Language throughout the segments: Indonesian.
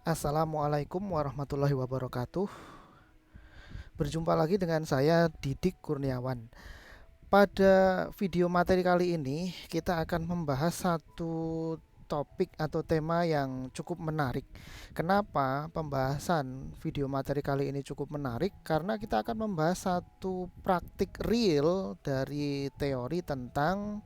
Assalamualaikum warahmatullahi wabarakatuh. Berjumpa lagi dengan saya Didik Kurniawan. Pada video materi kali ini kita akan membahas satu topik atau tema yang cukup menarik. Kenapa pembahasan video materi kali ini cukup menarik? Karena kita akan membahas satu praktik real dari teori tentang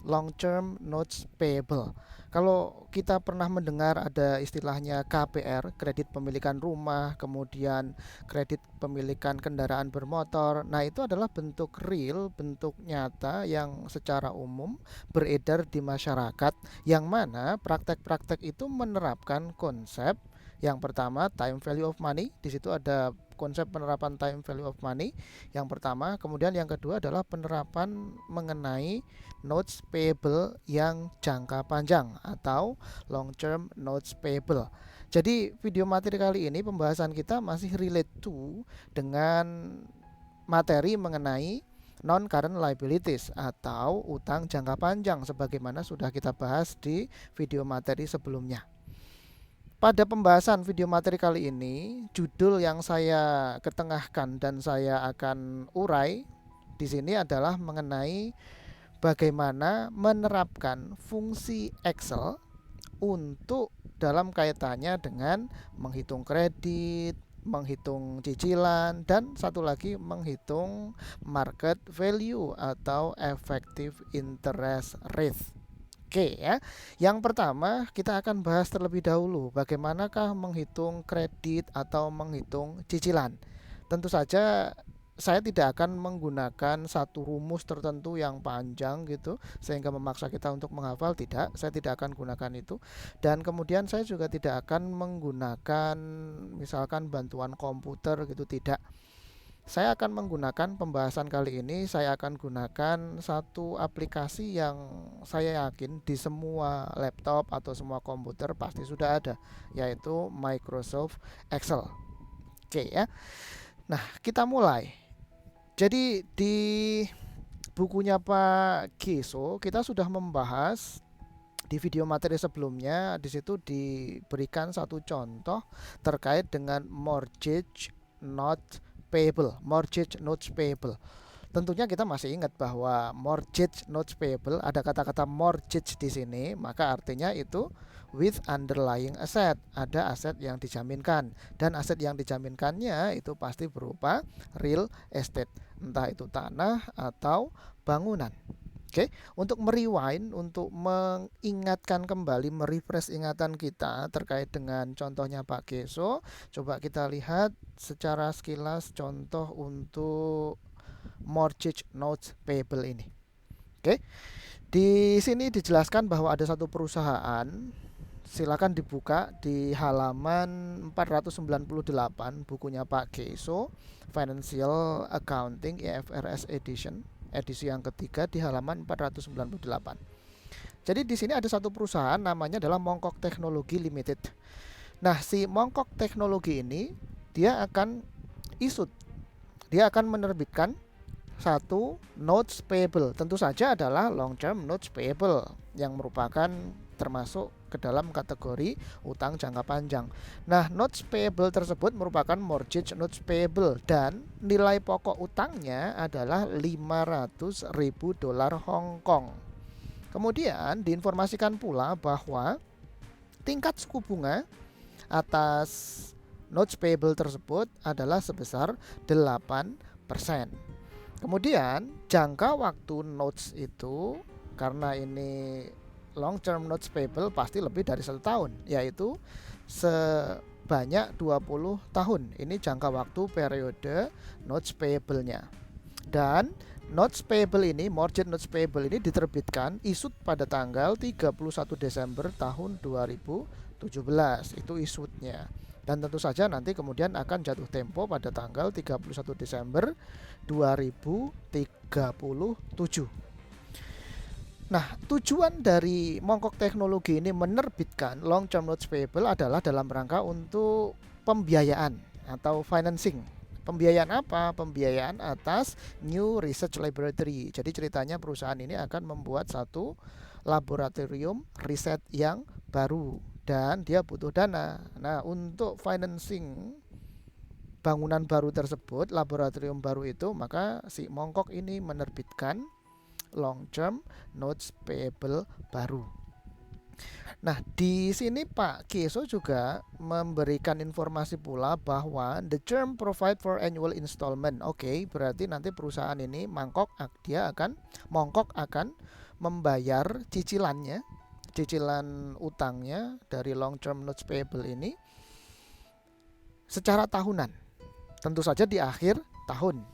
long term notes payable. Kalau kita pernah mendengar ada istilahnya KPR, kredit pemilikan rumah, kemudian kredit pemilikan kendaraan bermotor. Nah, itu adalah bentuk real, bentuk nyata yang secara umum beredar di masyarakat, yang mana praktek-praktek itu menerapkan konsep yang pertama time value of money. Di situ ada konsep penerapan time value of money yang pertama. Kemudian yang kedua adalah penerapan mengenai notes payable yang jangka panjang atau long term notes payable. Jadi video materi kali ini pembahasan kita masih relate to dengan materi mengenai non current liabilities atau utang jangka panjang sebagaimana sudah kita bahas di video materi sebelumnya. Pada pembahasan video materi kali ini, judul yang saya ketengahkan dan saya akan urai di sini adalah mengenai bagaimana menerapkan fungsi Excel untuk dalam kaitannya dengan menghitung kredit, menghitung cicilan, dan satu lagi menghitung market value atau effective interest rate. Oke ya. Yang pertama kita akan bahas terlebih dahulu bagaimanakah menghitung kredit atau menghitung cicilan. Tentu saja saya tidak akan menggunakan satu rumus tertentu yang panjang gitu sehingga memaksa kita untuk menghafal, tidak, saya tidak akan gunakan itu. Dan kemudian saya juga tidak akan menggunakan misalkan bantuan komputer gitu, tidak. Saya akan menggunakan pembahasan kali ini, saya akan gunakan satu aplikasi yang saya yakin di semua laptop atau semua komputer pasti sudah ada, yaitu Microsoft Excel. Oke ya. Nah, kita mulai. Jadi di bukunya Pak Geso kita sudah membahas di video materi sebelumnya. Di situ diberikan satu contoh terkait dengan mortgage note payable, mortgage notes payable. Tentunya kita masih ingat bahwa mortgage notes payable ada kata-kata mortgage di sini, maka artinya itu with underlying asset, ada aset yang dijaminkan, dan aset yang dijaminkannya itu pasti berupa real estate, entah itu tanah atau bangunan. Oke, untuk merewind, untuk mengingatkan kembali, merefresh ingatan kita terkait dengan contohnya Pak Geso, coba kita lihat secara sekilas contoh untuk mortgage notes payable ini. Oke, di sini dijelaskan bahwa ada satu perusahaan. Silakan dibuka di halaman 498 bukunya Pak Geso, Financial Accounting IFRS Edition, edisi yang ketiga di halaman 498. Jadi di sini ada satu perusahaan namanya adalah Mongkok Teknologi Limited. Nah, si Mongkok Teknologi ini dia akan isut, dia akan menerbitkan satu notes payable, tentu saja adalah long term notes payable yang merupakan termasuk ke dalam kategori utang jangka panjang. Nah, notes payable tersebut merupakan mortgage notes payable dan nilai pokok utangnya adalah 500.000 dolar Hong Kong. Kemudian diinformasikan pula bahwa tingkat suku bunga atas notes payable tersebut adalah sebesar 8%. Kemudian jangka waktu notes itu, karena ini long term notes payable pasti lebih dari 1 tahun, yaitu sebanyak 20 tahun. Ini jangka waktu periode notes payable-nya. Dan notes payable ini, mortgage notes payable ini diterbitkan isut pada tanggal 31 Desember tahun 2017. Itu isutnya. Dan tentu saja nanti kemudian akan jatuh tempo pada tanggal 31 Desember 2037. Nah, tujuan dari Mongkok Teknologi ini menerbitkan long term notes payable adalah dalam rangka untuk pembiayaan atau financing. Pembiayaan apa? Pembiayaan atas new research laboratory. Jadi ceritanya perusahaan ini akan membuat satu laboratorium riset yang baru dan dia butuh dana. Nah, untuk financing bangunan baru tersebut, laboratorium baru itu, maka si Mongkok ini menerbitkan long term notes payable baru. Nah, di sini Pak Keso juga memberikan informasi pula bahwa the term provide for annual installment. Oke, berarti nanti perusahaan ini Mongkok akan membayar cicilannya, cicilan utangnya dari long term notes payable ini secara tahunan. Tentu saja di akhir tahun,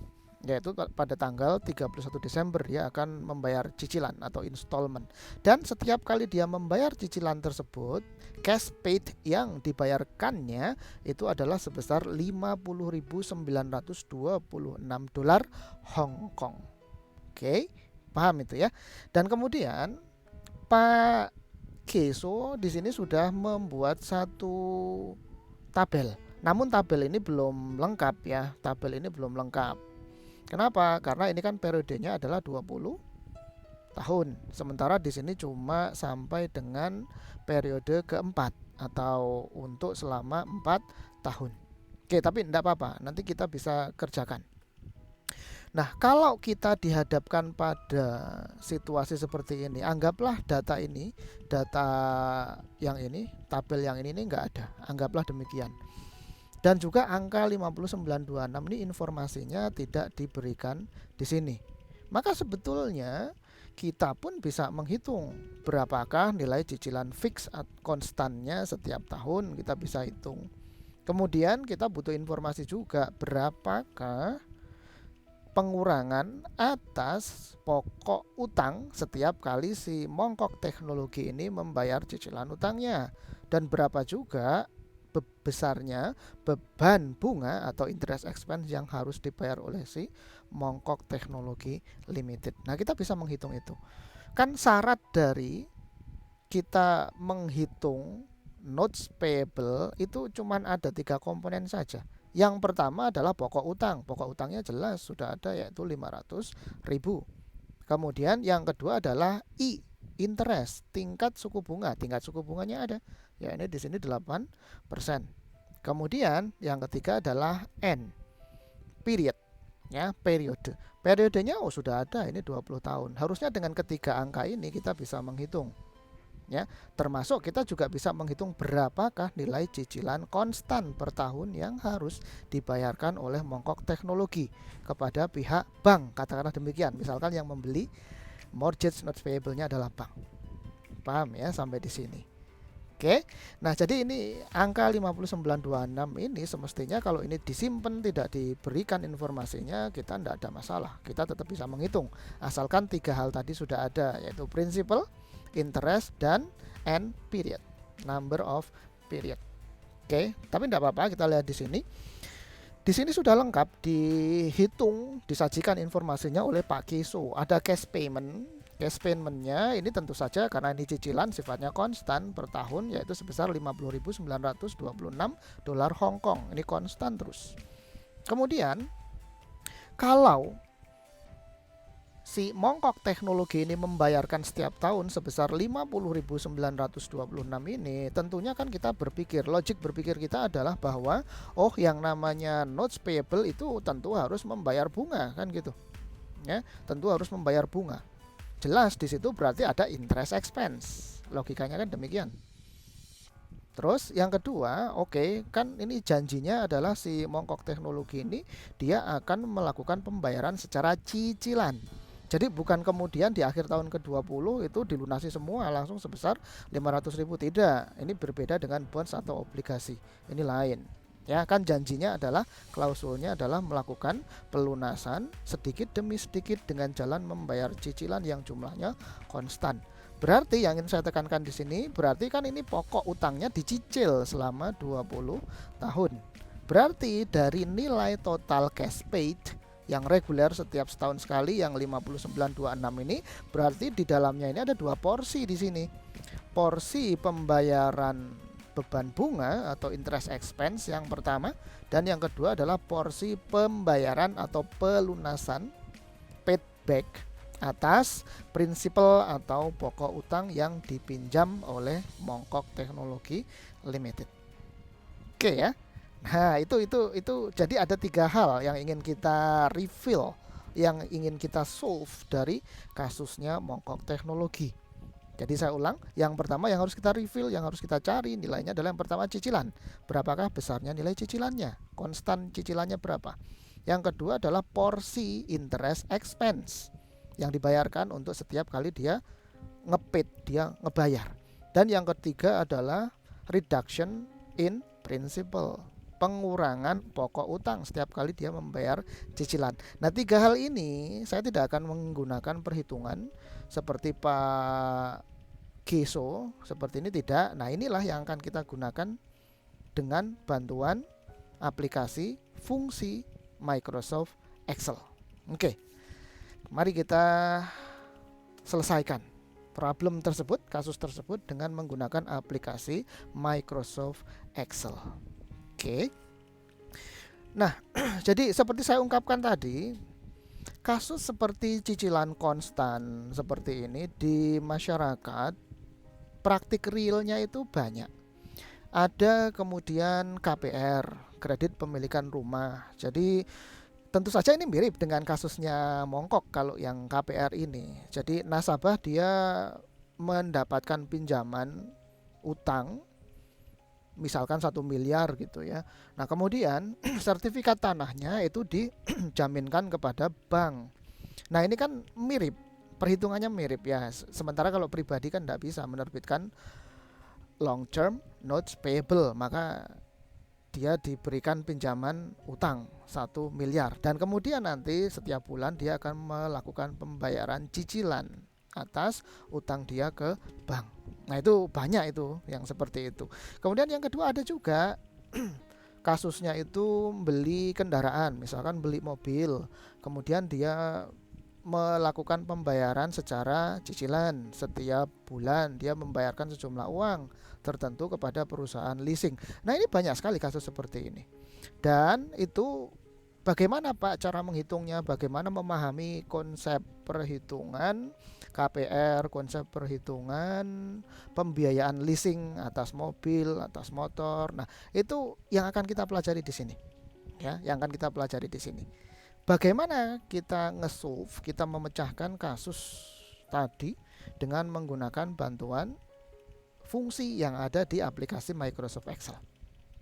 yaitu pada tanggal 31 Desember dia akan membayar cicilan atau installment. Dan setiap kali dia membayar cicilan tersebut, cash paid yang dibayarkannya itu adalah sebesar 50.926 dolar Hong Kong. Oke, paham itu ya. Dan kemudian Pak Keso di sini sudah membuat satu tabel. Namun tabel ini belum lengkap ya. Tabel ini belum lengkap. Kenapa? Karena ini kan periodenya adalah 20 tahun. Sementara di sini cuma sampai dengan periode keempat atau untuk selama 4 tahun. Oke, tapi tidak apa-apa. Nanti kita bisa kerjakan. Nah, kalau kita dihadapkan pada situasi seperti ini, anggaplah data yang ini, tabel yang ini nggak ada. Anggaplah demikian. Dan juga angka 5926 ini informasinya tidak diberikan di sini. Maka sebetulnya kita pun bisa menghitung berapakah nilai cicilan fix konstannya setiap tahun, kita bisa hitung. Kemudian kita butuh informasi juga berapakah pengurangan atas pokok utang setiap kali si Mongkok Teknologi ini membayar cicilan utangnya, dan berapa juga besarnya beban bunga atau interest expense yang harus dibayar oleh si Mongkok Teknologi Limited. Nah, kita bisa menghitung itu. Kan syarat dari kita menghitung notes payable itu cuma ada 3 komponen saja. Yang pertama adalah pokok utang. Pokok utangnya jelas sudah ada, yaitu 500.000. Kemudian yang kedua adalah interest, tingkat suku bunga. Tingkat suku bunganya ada. Ya, ini di sini 8%. Kemudian yang ketiga adalah N, period. Ya, periode. Periodenya sudah ada, ini 20 tahun. Harusnya dengan ketiga angka ini kita bisa menghitung. Ya, termasuk kita juga bisa menghitung berapakah nilai cicilan konstan per tahun yang harus dibayarkan oleh Mongkok Teknologi kepada pihak bank, katakanlah demikian. Misalkan yang membeli mortgage notes payable-nya adalah bank. Paham ya sampai di sini? Oke. Nah, jadi ini angka 5926 ini semestinya kalau ini disimpan, tidak diberikan informasinya, kita tidak ada masalah. Kita tetap bisa menghitung asalkan 3 hal tadi sudah ada, yaitu principal, interest, dan end period, number of period. Oke, tapi tidak apa-apa, kita lihat di sini. Di sini sudah lengkap dihitung, disajikan informasinya oleh Pak Keso. Ada cash payment. Cash payment-nya ini tentu saja karena ini cicilan sifatnya konstan per tahun, yaitu sebesar 50.926 dolar Hong Kong. Ini konstan terus. Kemudian kalau si Mongkok Teknologi ini membayarkan setiap tahun sebesar 50.926 ini, tentunya kan kita logik berpikir kita adalah bahwa yang namanya notes payable itu tentu harus membayar bunga, kan gitu. Ya, tentu harus membayar bunga. Jelas di situ berarti ada interest expense. Logikanya kan demikian. Terus yang kedua, kan ini janjinya adalah si Mongkok Teknologi ini dia akan melakukan pembayaran secara cicilan. Jadi bukan kemudian di akhir tahun ke-20 itu dilunasi semua langsung sebesar 500.000, tidak. Ini berbeda dengan bonds atau obligasi. Ini lain. Ya, kan janjinya adalah, klausulnya adalah melakukan pelunasan sedikit demi sedikit dengan jalan membayar cicilan yang jumlahnya konstan. Berarti yang ingin saya tekankan di sini, berarti kan ini pokok utangnya dicicil selama 20 tahun. Berarti dari nilai total cash paid yang reguler setiap setahun sekali yang 5926 ini, berarti di dalamnya ini ada 2 porsi di sini. Porsi pembayaran beban bunga atau interest expense yang pertama, dan yang kedua adalah porsi pembayaran atau pelunasan paid back atas prinsipal atau pokok utang yang dipinjam oleh Mongkok Teknologi Limited. Oke ya. Nah, itu jadi ada 3 hal yang ingin kita reveal, yang ingin kita solve dari kasusnya Mongkok Teknologi. Jadi saya ulang, yang pertama yang harus kita reveal, yang harus kita cari nilainya adalah yang pertama cicilan. Berapakah besarnya nilai cicilannya? Konstan cicilannya berapa? Yang kedua adalah porsi interest expense yang dibayarkan untuk setiap kali dia ngepaid, dia ngebayar. Dan yang ketiga adalah reduction in principal, pengurangan pokok utang setiap kali dia membayar cicilan. Nah, 3 hal ini saya tidak akan menggunakan perhitungan seperti Pak Geso seperti ini, tidak. Nah, inilah yang akan kita gunakan dengan bantuan aplikasi fungsi Microsoft Excel. Oke, mari kita selesaikan problem tersebut, kasus tersebut dengan menggunakan aplikasi Microsoft Excel. Oke. Nah, jadi seperti saya ungkapkan tadi, kasus seperti cicilan konstan seperti ini di masyarakat praktik realnya itu banyak. Ada kemudian KPR, kredit pemilikan rumah. Jadi tentu saja ini mirip dengan kasusnya Mongkok kalau yang KPR ini. Jadi nasabah dia mendapatkan pinjaman utang misalkan 1 miliar gitu ya. Nah, kemudian sertifikat tanahnya itu dijaminkan kepada bank. Nah, ini kan mirip, perhitungannya mirip ya. Sementara kalau pribadi kan tidak bisa menerbitkan long term notes payable, maka dia diberikan pinjaman utang 1 miliar dan kemudian nanti setiap bulan dia akan melakukan pembayaran cicilan atas utang dia ke bank. Nah, itu banyak itu yang seperti itu. Kemudian yang kedua ada juga kasusnya itu beli kendaraan, misalkan beli mobil, kemudian dia melakukan pembayaran secara cicilan setiap bulan, dia membayarkan sejumlah uang tertentu kepada perusahaan leasing. Nah, ini banyak sekali kasus seperti ini. Dan itu bagaimana Pak cara menghitungnya, bagaimana memahami konsep perhitungan KPR, konsep perhitungan pembiayaan leasing atas mobil, atas motor. Nah, itu yang akan kita pelajari di sini. Ya, yang akan kita pelajari di sini. Bagaimana kita nge-solve, kita memecahkan kasus tadi dengan menggunakan bantuan fungsi yang ada di aplikasi Microsoft Excel.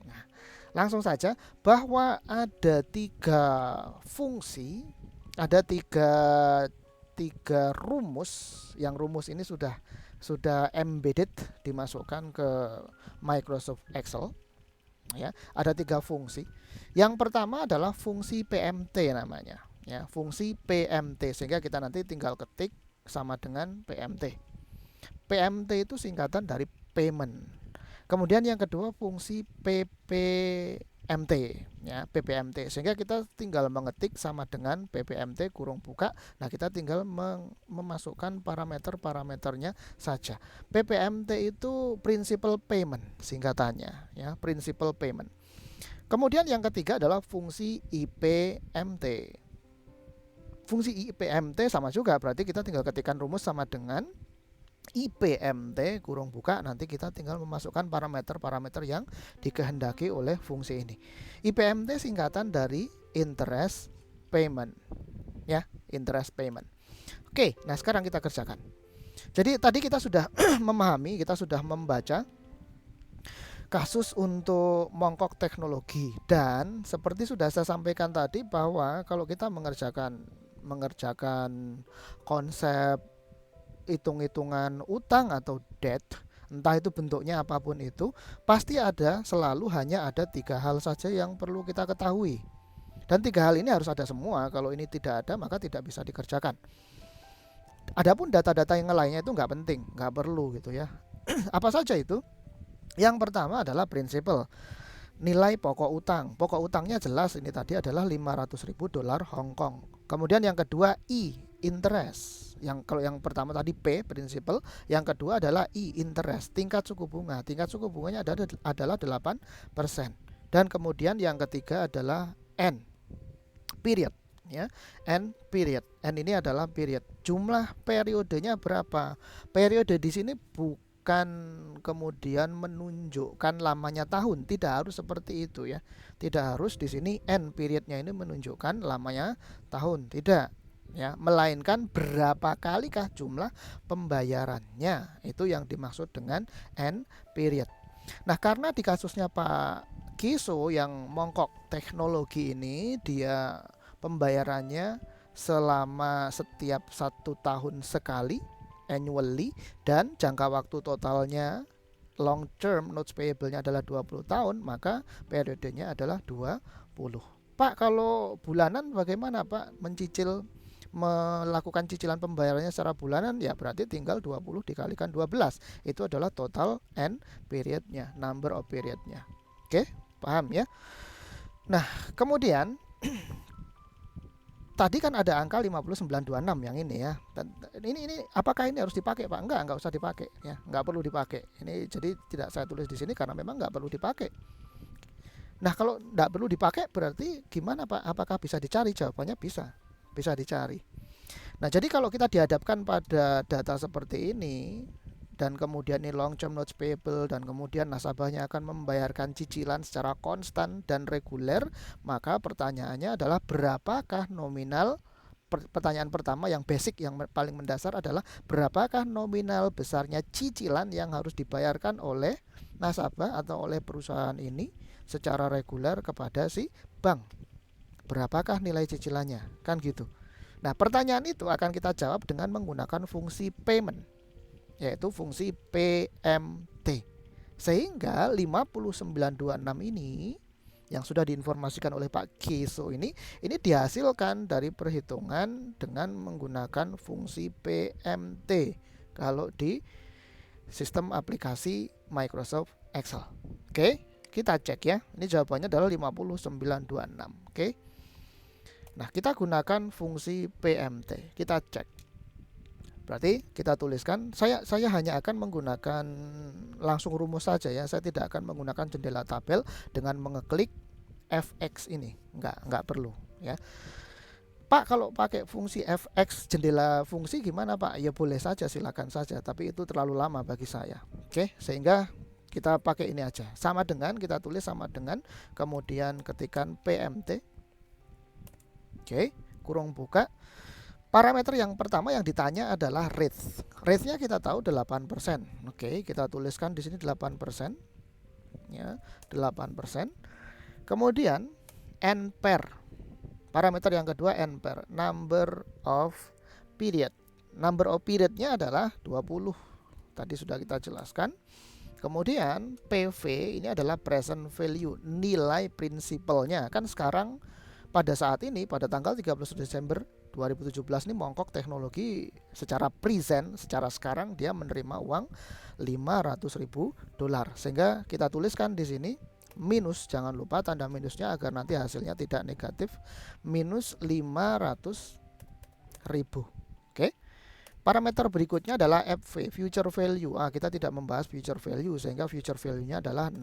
Nah, langsung saja bahwa ada 3 fungsi, ada tiga rumus, yang rumus ini sudah embedded, dimasukkan ke Microsoft Excel. Ya, ada 3 fungsi. Yang pertama adalah fungsi PMT namanya, ya, fungsi PMT, sehingga kita nanti tinggal ketik sama dengan PMT. PMT itu singkatan dari payment. Kemudian yang kedua fungsi PPMT, ya, PPMT, sehingga kita tinggal mengetik sama dengan PPMT kurung buka. Nah, kita tinggal memasukkan parameter-parameternya saja. PPMT itu principal payment singkatannya, ya, principal payment. Kemudian yang ketiga adalah fungsi IPMT. Fungsi IPMT sama juga, berarti kita tinggal ketikkan rumus sama dengan IPMT kurung buka, nanti kita tinggal memasukkan parameter-parameter yang dikehendaki oleh fungsi ini. IPMT singkatan dari interest payment, ya, interest payment. Oke, nah sekarang kita kerjakan. Jadi tadi kita sudah memahami, kita sudah membaca kasus untuk Mongkok Teknologi, dan seperti sudah saya sampaikan tadi bahwa kalau kita mengerjakan konsep hitung-hitungan utang atau debt, entah itu bentuknya apapun itu, pasti selalu hanya ada 3 hal saja yang perlu kita ketahui. Dan 3 hal ini harus ada semua. Kalau ini tidak ada, maka tidak bisa dikerjakan. Adapun data-data yang lainnya itu nggak penting, nggak perlu gitu ya. Apa saja itu? Yang pertama adalah prinsipal, nilai pokok utang. Pokok utangnya jelas, ini tadi adalah $500.000 Hong Kong. Kemudian yang kedua interest. Kalau yang pertama tadi P, prinsipal, yang kedua adalah interest, tingkat suku bunga. Tingkat suku bunganya adalah 8%. Dan kemudian yang ketiga adalah N, period. ya. N period. N ini adalah period. Jumlah periodenya berapa? Periode di sini bukan kemudian menunjukkan lamanya tahun, tidak harus seperti itu ya. Tidak harus di sini N periodnya ini menunjukkan lamanya tahun, tidak ya, melainkan berapa kalikah jumlah pembayarannya. Itu yang dimaksud dengan N period. Nah, karena di kasusnya Pak Kiso yang mongkok teknologi ini, dia pembayarannya selama setiap 1 tahun sekali, annually, dan jangka waktu totalnya long term notes payable-nya adalah 20 tahun, maka periodenya adalah 20. Pak, kalau bulanan bagaimana Pak? Melakukan cicilan pembayarannya secara bulanan, ya berarti tinggal 20 dikalikan 12. Itu adalah total N periodnya, number of periodnya. Oke, paham ya? Nah, kemudian tadi kan ada angka 5926 yang ini ya. Dan ini apakah ini harus dipakai Pak? Enggak usah dipakai ya. Enggak perlu dipakai. Ini jadi tidak saya tulis di sini karena memang enggak perlu dipakai. Nah, kalau enggak perlu dipakai berarti gimana Pak? Apakah bisa dicari? Jawabannya bisa. Bisa dicari. Nah, jadi kalau kita dihadapkan pada data seperti ini dan kemudian ini long term notes payable dan kemudian nasabahnya akan membayarkan cicilan secara konstan dan reguler, maka pertanyaannya adalah berapakah nominal. Pertanyaan pertama yang basic, yang paling mendasar adalah berapakah nominal besarnya cicilan yang harus dibayarkan oleh nasabah atau oleh perusahaan ini secara reguler kepada si bank. Berapakah nilai cicilannya? Kan gitu. Nah, pertanyaan itu akan kita jawab dengan menggunakan fungsi payment, yaitu fungsi PMT. Sehingga 5926 ini yang sudah diinformasikan oleh Pak Kiso ini dihasilkan dari perhitungan dengan menggunakan fungsi PMT kalau di sistem aplikasi Microsoft Excel. Oke, kita cek ya. Ini jawabannya adalah 5926. Oke. Nah, kita gunakan fungsi PMT. Kita cek. Berarti kita tuliskan, saya hanya akan menggunakan langsung rumus saja ya. Saya tidak akan menggunakan jendela tabel dengan mengeklik fx ini. Enggak perlu ya. Pak, kalau pakai fungsi fx jendela fungsi gimana Pak? Ya boleh saja, silakan saja, tapi itu terlalu lama bagi saya. Oke, sehingga kita pakai ini aja. Sama dengan, kita tulis sama dengan, kemudian ketikkan PMT. Oke, kurung buka. Parameter yang pertama yang ditanya adalah rate. Rate-nya kita tahu 8%. Oke, kita tuliskan di sini 8%. Ya, 8%. Kemudian N per. Parameter yang kedua N per, number of period. Number of period-nya adalah 20. Tadi sudah kita jelaskan. Kemudian PV ini adalah present value, nilai prinsipalnya. Kan sekarang pada saat ini, pada tanggal 31 Desember 2017 ini mongkok teknologi secara present, secara sekarang dia menerima uang $500.000. Sehingga kita tuliskan di sini minus, jangan lupa tanda minusnya agar nanti hasilnya tidak negatif, minus 500.000. Oke. Parameter berikutnya adalah FV, future value. Kita tidak membahas future value sehingga future value-nya adalah 0.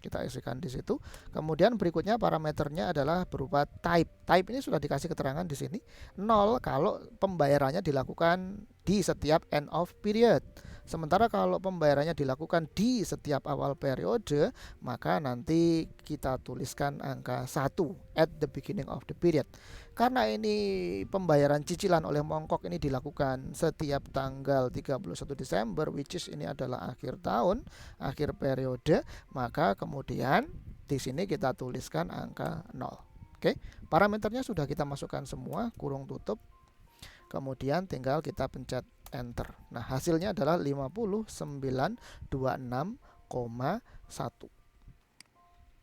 Kita isikan di situ. Kemudian berikutnya parameternya adalah berupa type. Type ini sudah dikasih keterangan di sini. 0 kalau pembayarannya dilakukan di setiap end of period. Sementara kalau pembayarannya dilakukan di setiap awal periode, maka nanti kita tuliskan angka 1 at the beginning of the period. Karena ini pembayaran cicilan oleh mongkok ini dilakukan setiap tanggal 31 Desember, which is ini adalah akhir tahun, akhir periode, maka kemudian di sini kita tuliskan angka 0. Oke, parameternya sudah kita masukkan semua, kurung tutup. Kemudian tinggal kita pencet enter. Nah, hasilnya adalah 5926,1.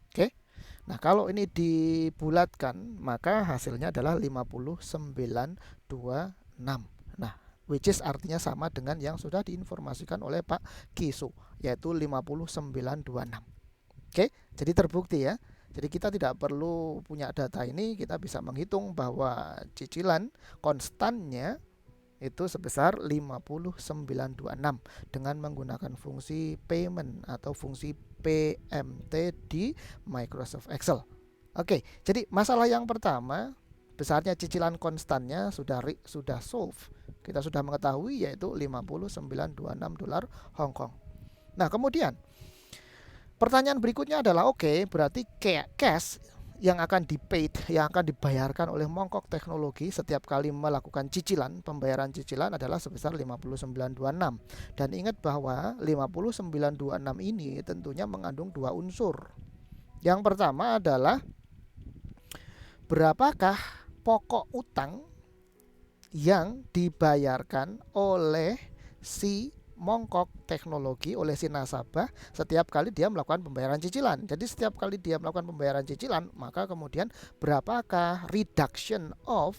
Oke. Nah, kalau ini dibulatkan, maka hasilnya adalah 5926. Nah, which is artinya sama dengan yang sudah diinformasikan oleh Pak Kiso, yaitu 5926. Oke, jadi terbukti ya. Jadi kita tidak perlu punya data ini, kita bisa menghitung bahwa cicilan konstannya itu sebesar 5926 dengan menggunakan fungsi payment atau fungsi PMT di Microsoft Excel. Oke, jadi masalah yang pertama besarnya cicilan konstannya sudah solve. Kita sudah mengetahui yaitu 59,26 dolar Hong Kong. Nah, kemudian pertanyaan berikutnya adalah oke, berarti cash yang akan dibayarkan oleh Mongkok Teknologi setiap kali melakukan pembayaran cicilan adalah sebesar 59,26. Dan ingat bahwa 59,26 ini tentunya mengandung dua unsur. Yang pertama adalah berapakah pokok utang yang dibayarkan oleh si Mongkok Teknologi, oleh si nasabah setiap kali dia melakukan pembayaran cicilan. Jadi setiap kali dia melakukan pembayaran cicilan, maka kemudian berapakah reduction of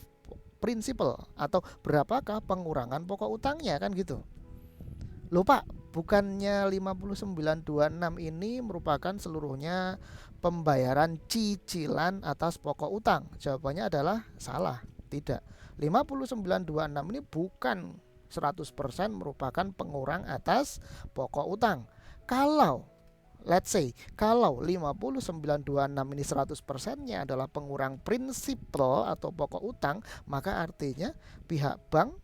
principal atau berapakah pengurangan pokok utangnya, kan gitu. Lupa, bukannya 59,26 ini merupakan seluruhnya pembayaran cicilan atas pokok utang? Jawabannya adalah salah, tidak. 59,26 ini bukan 100% merupakan pengurang atas pokok utang. Kalau let's say kalau 59,26 ini 100%-nya adalah pengurang prinsipal atau pokok utang, maka artinya pihak bank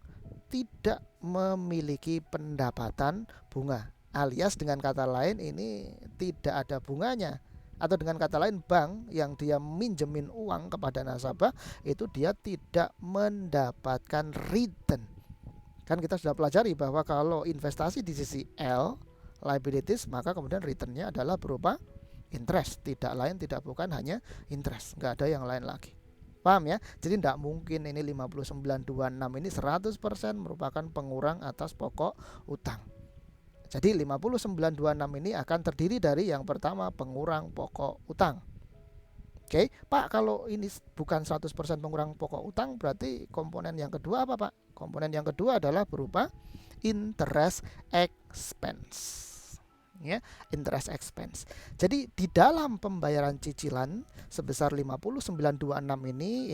tidak memiliki pendapatan bunga, alias dengan kata lain ini tidak ada bunganya. Atau dengan kata lain, bank yang dia minjemin uang kepada nasabah itu dia tidak mendapatkan return. Kan kita sudah pelajari bahwa kalau investasi di sisi L, liabilities, maka kemudian returnnya adalah berupa interest. Tidak lain tidak bukan hanya interest, nggak ada yang lain lagi. Paham ya? Jadi tidak mungkin ini 59,26 ini 100% merupakan pengurang atas pokok utang. Jadi 59,26 ini akan terdiri dari yang pertama pengurang pokok utang. Oke, Pak, kalau ini bukan 100% pengurang pokok utang, berarti komponen yang kedua apa, Pak? Komponen yang kedua adalah berupa interest expense. Ya, interest expense. Jadi di dalam pembayaran cicilan sebesar 59,26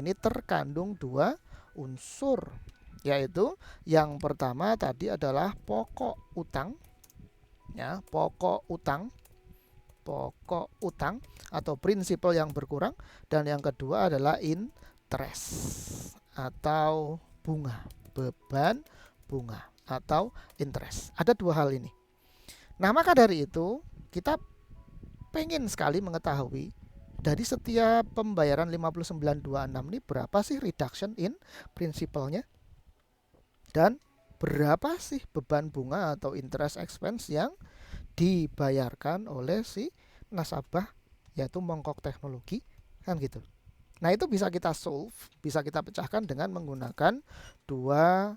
ini terkandung dua unsur, yaitu yang pertama tadi adalah pokok utang. Ya, pokok utang atau prinsipal yang berkurang, dan yang kedua adalah interest atau bunga, beban bunga atau interest. Ada dua hal ini. Nah, maka dari itu kita pengen sekali mengetahui dari setiap pembayaran 59,26 ini berapa sih reduction in principalnya dan berapa sih beban bunga atau interest expense yang dibayarkan oleh si nasabah, yaitu Mongkok Teknologi, kan gitu. Nah, itu bisa kita solve, bisa kita pecahkan dengan menggunakan dua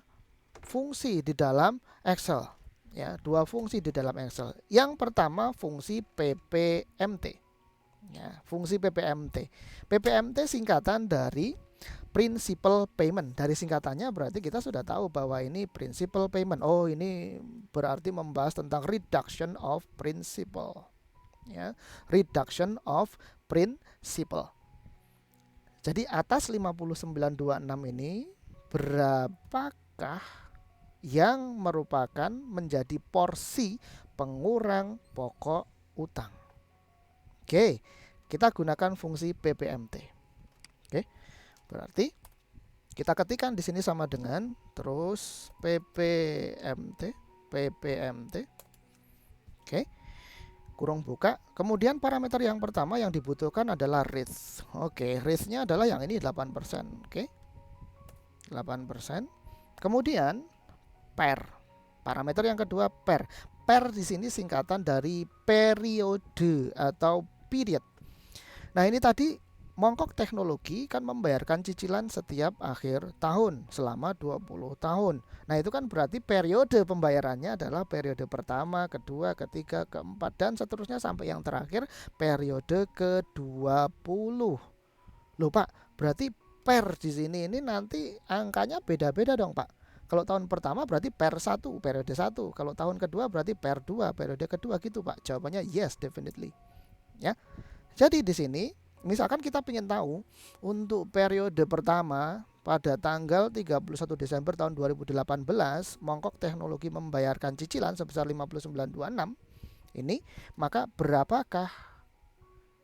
fungsi di dalam Excel. Ya, dua fungsi di dalam Excel. Yang pertama fungsi PPMT. Ya, fungsi PPMT. PPMT singkatan dari Principal Payment. Dari singkatannya berarti kita sudah tahu bahwa ini Principal Payment. Oh, ini berarti membahas tentang reduction of principal. Ya, reduction of principal. Jadi atas 59,26 ini berapakah yang merupakan menjadi porsi pengurang pokok utang? Oke, kita gunakan fungsi PPMT. Oke. Berarti kita ketikkan di sini sama dengan terus PPMT. Oke. Kurung buka. Kemudian parameter yang pertama yang dibutuhkan adalah rate. Oke, rate-nya adalah yang ini 8%. Oke. 8%. Kemudian per. Parameter yang kedua per. Per di sini singkatan dari periode atau period. Nah, ini tadi Mongkok Teknologi kan membayarkan cicilan setiap akhir tahun selama 20 tahun. Nah, itu kan berarti periode pembayarannya adalah periode pertama, kedua, ketiga, keempat, dan seterusnya sampai yang terakhir periode ke-20. Loh, Pak, berarti per di sini ini nanti angkanya beda-beda dong, Pak. Kalau tahun pertama berarti per 1, periode 1. Kalau tahun kedua berarti per 2, periode kedua gitu, Pak. Jawabannya yes, definitely. Ya. Jadi di sini misalkan kita ingin tahu untuk periode pertama pada tanggal 31 Desember tahun 2018 Mongkok Teknologi membayarkan cicilan sebesar 59,26 ini, maka berapakah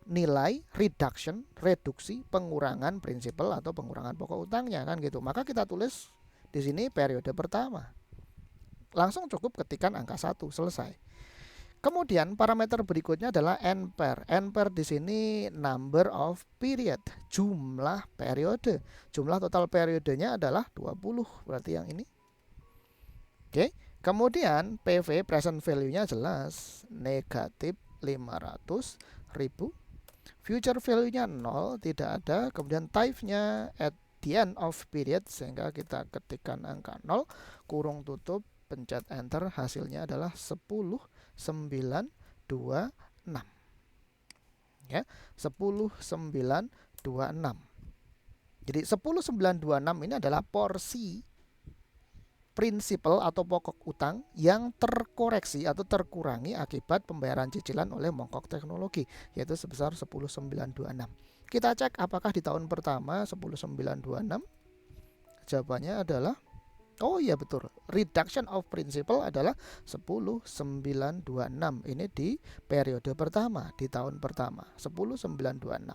nilai reduksi pengurangan prinsipal atau pengurangan pokok utangnya kan gitu. Maka kita tulis di sini periode pertama. Langsung cukup ketikkan angka 1, selesai. Kemudian parameter berikutnya adalah NPER. NPER di sini number of period, jumlah periode. Jumlah total periodenya adalah 20, berarti yang ini. Oke. Kemudian PV present value-nya jelas negatif 500.000. Future value-nya 0, tidak ada. Kemudian type-nya at the end of period, sehingga kita ketikkan angka 0, kurung tutup, pencet enter, hasilnya adalah 10.926 ya, 10.926. Jadi 10.926 ini adalah porsi prinsipal atau pokok utang yang terkoreksi atau terkurangi akibat pembayaran cicilan oleh Mongkok Teknologi, yaitu sebesar 10.926. Kita cek apakah di tahun pertama 10.926. Jawabannya adalah oh iya betul, reduction of principal adalah 10.926. Ini di periode pertama, di tahun pertama 10.926.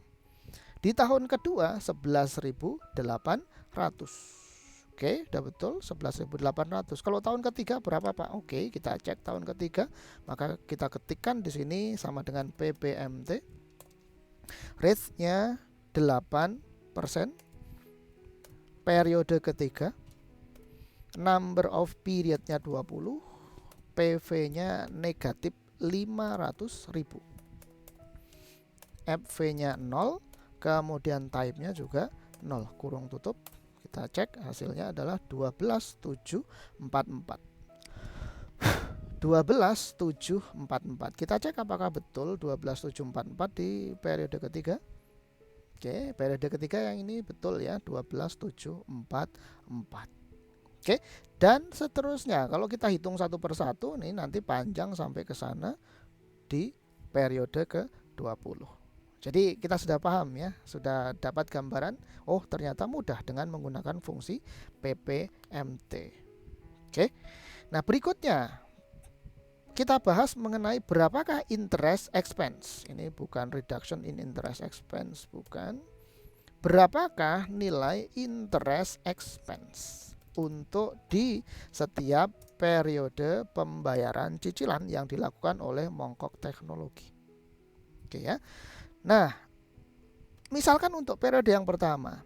Di tahun kedua 11.800. Oke, udah betul 11.800. Kalau tahun ketiga berapa Pak? Oke, kita cek tahun ketiga. Maka kita ketikkan di sini sama dengan PPMT. Rate-nya 8%. Periode ketiga. Number of period-nya 20. PV-nya negatif 500.000. FV-nya 0. Kemudian type-nya juga 0. Kurung tutup. Kita cek hasilnya adalah 12.744. 12.744. Kita cek apakah betul 12.744 di periode ketiga. Oke, periode ketiga yang ini betul ya, 12.744. Oke, dan seterusnya kalau kita hitung satu persatu nih nanti panjang sampai ke sana di periode ke-20. Jadi kita sudah paham ya, sudah dapat gambaran. Oh ternyata mudah dengan menggunakan fungsi PPMT. Oke. Nah berikutnya kita bahas mengenai berapakah interest expense. Ini bukan reduction in interest expense, bukan. Berapakah nilai interest expense untuk di setiap periode pembayaran cicilan yang dilakukan oleh Mongkok Teknologi. Oke ya. Nah, misalkan untuk periode yang pertama,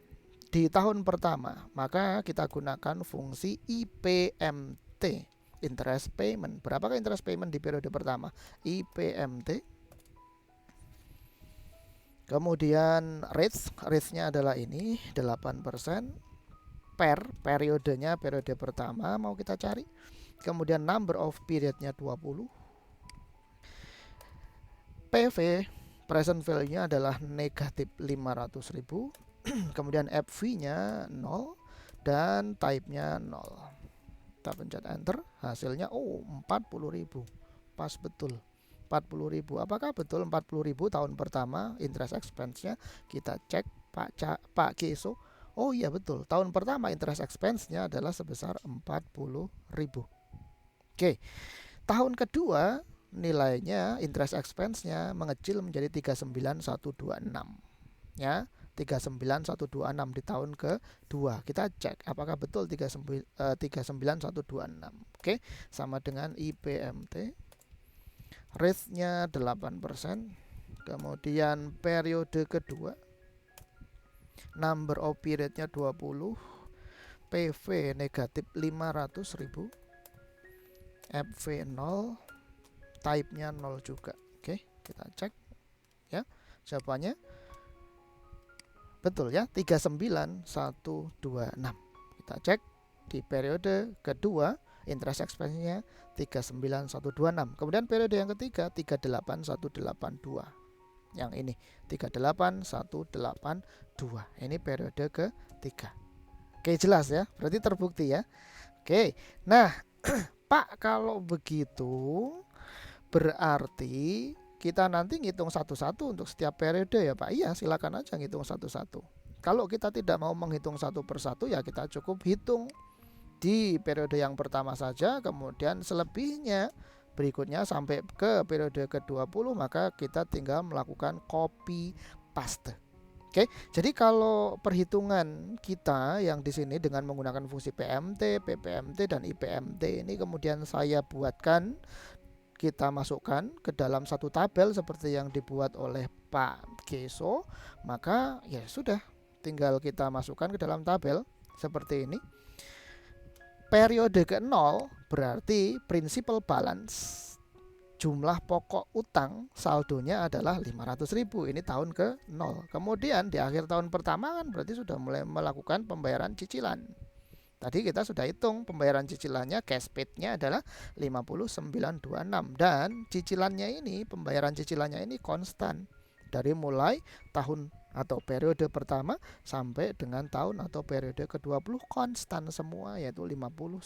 di tahun pertama, maka kita gunakan fungsi IPMT, interest payment. Berapakah interest payment di periode pertama? IPMT. Kemudian rates-nya adalah ini, 8%. Periodenya periode pertama mau kita cari. Kemudian number of period-nya 20. PV present value-nya adalah negatif 500.000. Kemudian FV-nya 0 dan type-nya 0. Kita pencet enter, hasilnya 40.000. Pas betul. 40.000. Apakah betul 40.000 tahun pertama interest expense-nya? Kita cek Pak Keso. Oh iya betul. Tahun pertama interest expense-nya adalah sebesar 40.000. Oke. Tahun kedua nilainya interest expense-nya mengecil menjadi 39.126 ya, 39.126 di tahun kedua. Kita cek apakah betul 39.126. Oke, sama dengan IPMT. Rate-nya 8%. Kemudian periode kedua, number of period-nya 20. PV negatif 500.000. FV 0. Type-nya 0 juga. Oke, kita cek ya. Jawabannya betul ya, 39.126. Kita cek di periode kedua interest expense-nya 39.126. Kemudian periode yang ketiga 38.182. Yang ini 38.182. Ini periode ketiga. Oke, jelas ya. Berarti terbukti ya. Oke. Nah, Pak kalau begitu berarti kita nanti ngitung satu-satu untuk setiap periode ya Pak. Iya, silakan aja ngitung satu-satu. Kalau kita tidak mau menghitung satu persatu ya kita cukup hitung di periode yang pertama saja. Kemudian selebihnya berikutnya sampai ke periode ke-20, maka kita tinggal melakukan copy paste. Oke, jadi kalau perhitungan kita yang di sini dengan menggunakan fungsi PMT, PPMT, dan IPMT ini kemudian saya buatkan, kita masukkan ke dalam satu tabel seperti yang dibuat oleh Pak Geso, maka ya sudah, tinggal kita masukkan ke dalam tabel seperti ini. Periode ke-0 berarti principal balance, jumlah pokok utang saldonya adalah 500.000, ini tahun ke-0. Kemudian di akhir tahun pertama kan berarti sudah mulai melakukan pembayaran cicilan. Tadi kita sudah hitung pembayaran cicilannya, cash paid-nya adalah 5926, dan cicilannya ini, pembayaran cicilannya ini konstan dari mulai tahun atau periode pertama sampai dengan tahun atau periode ke-20, konstan semua, yaitu 5926.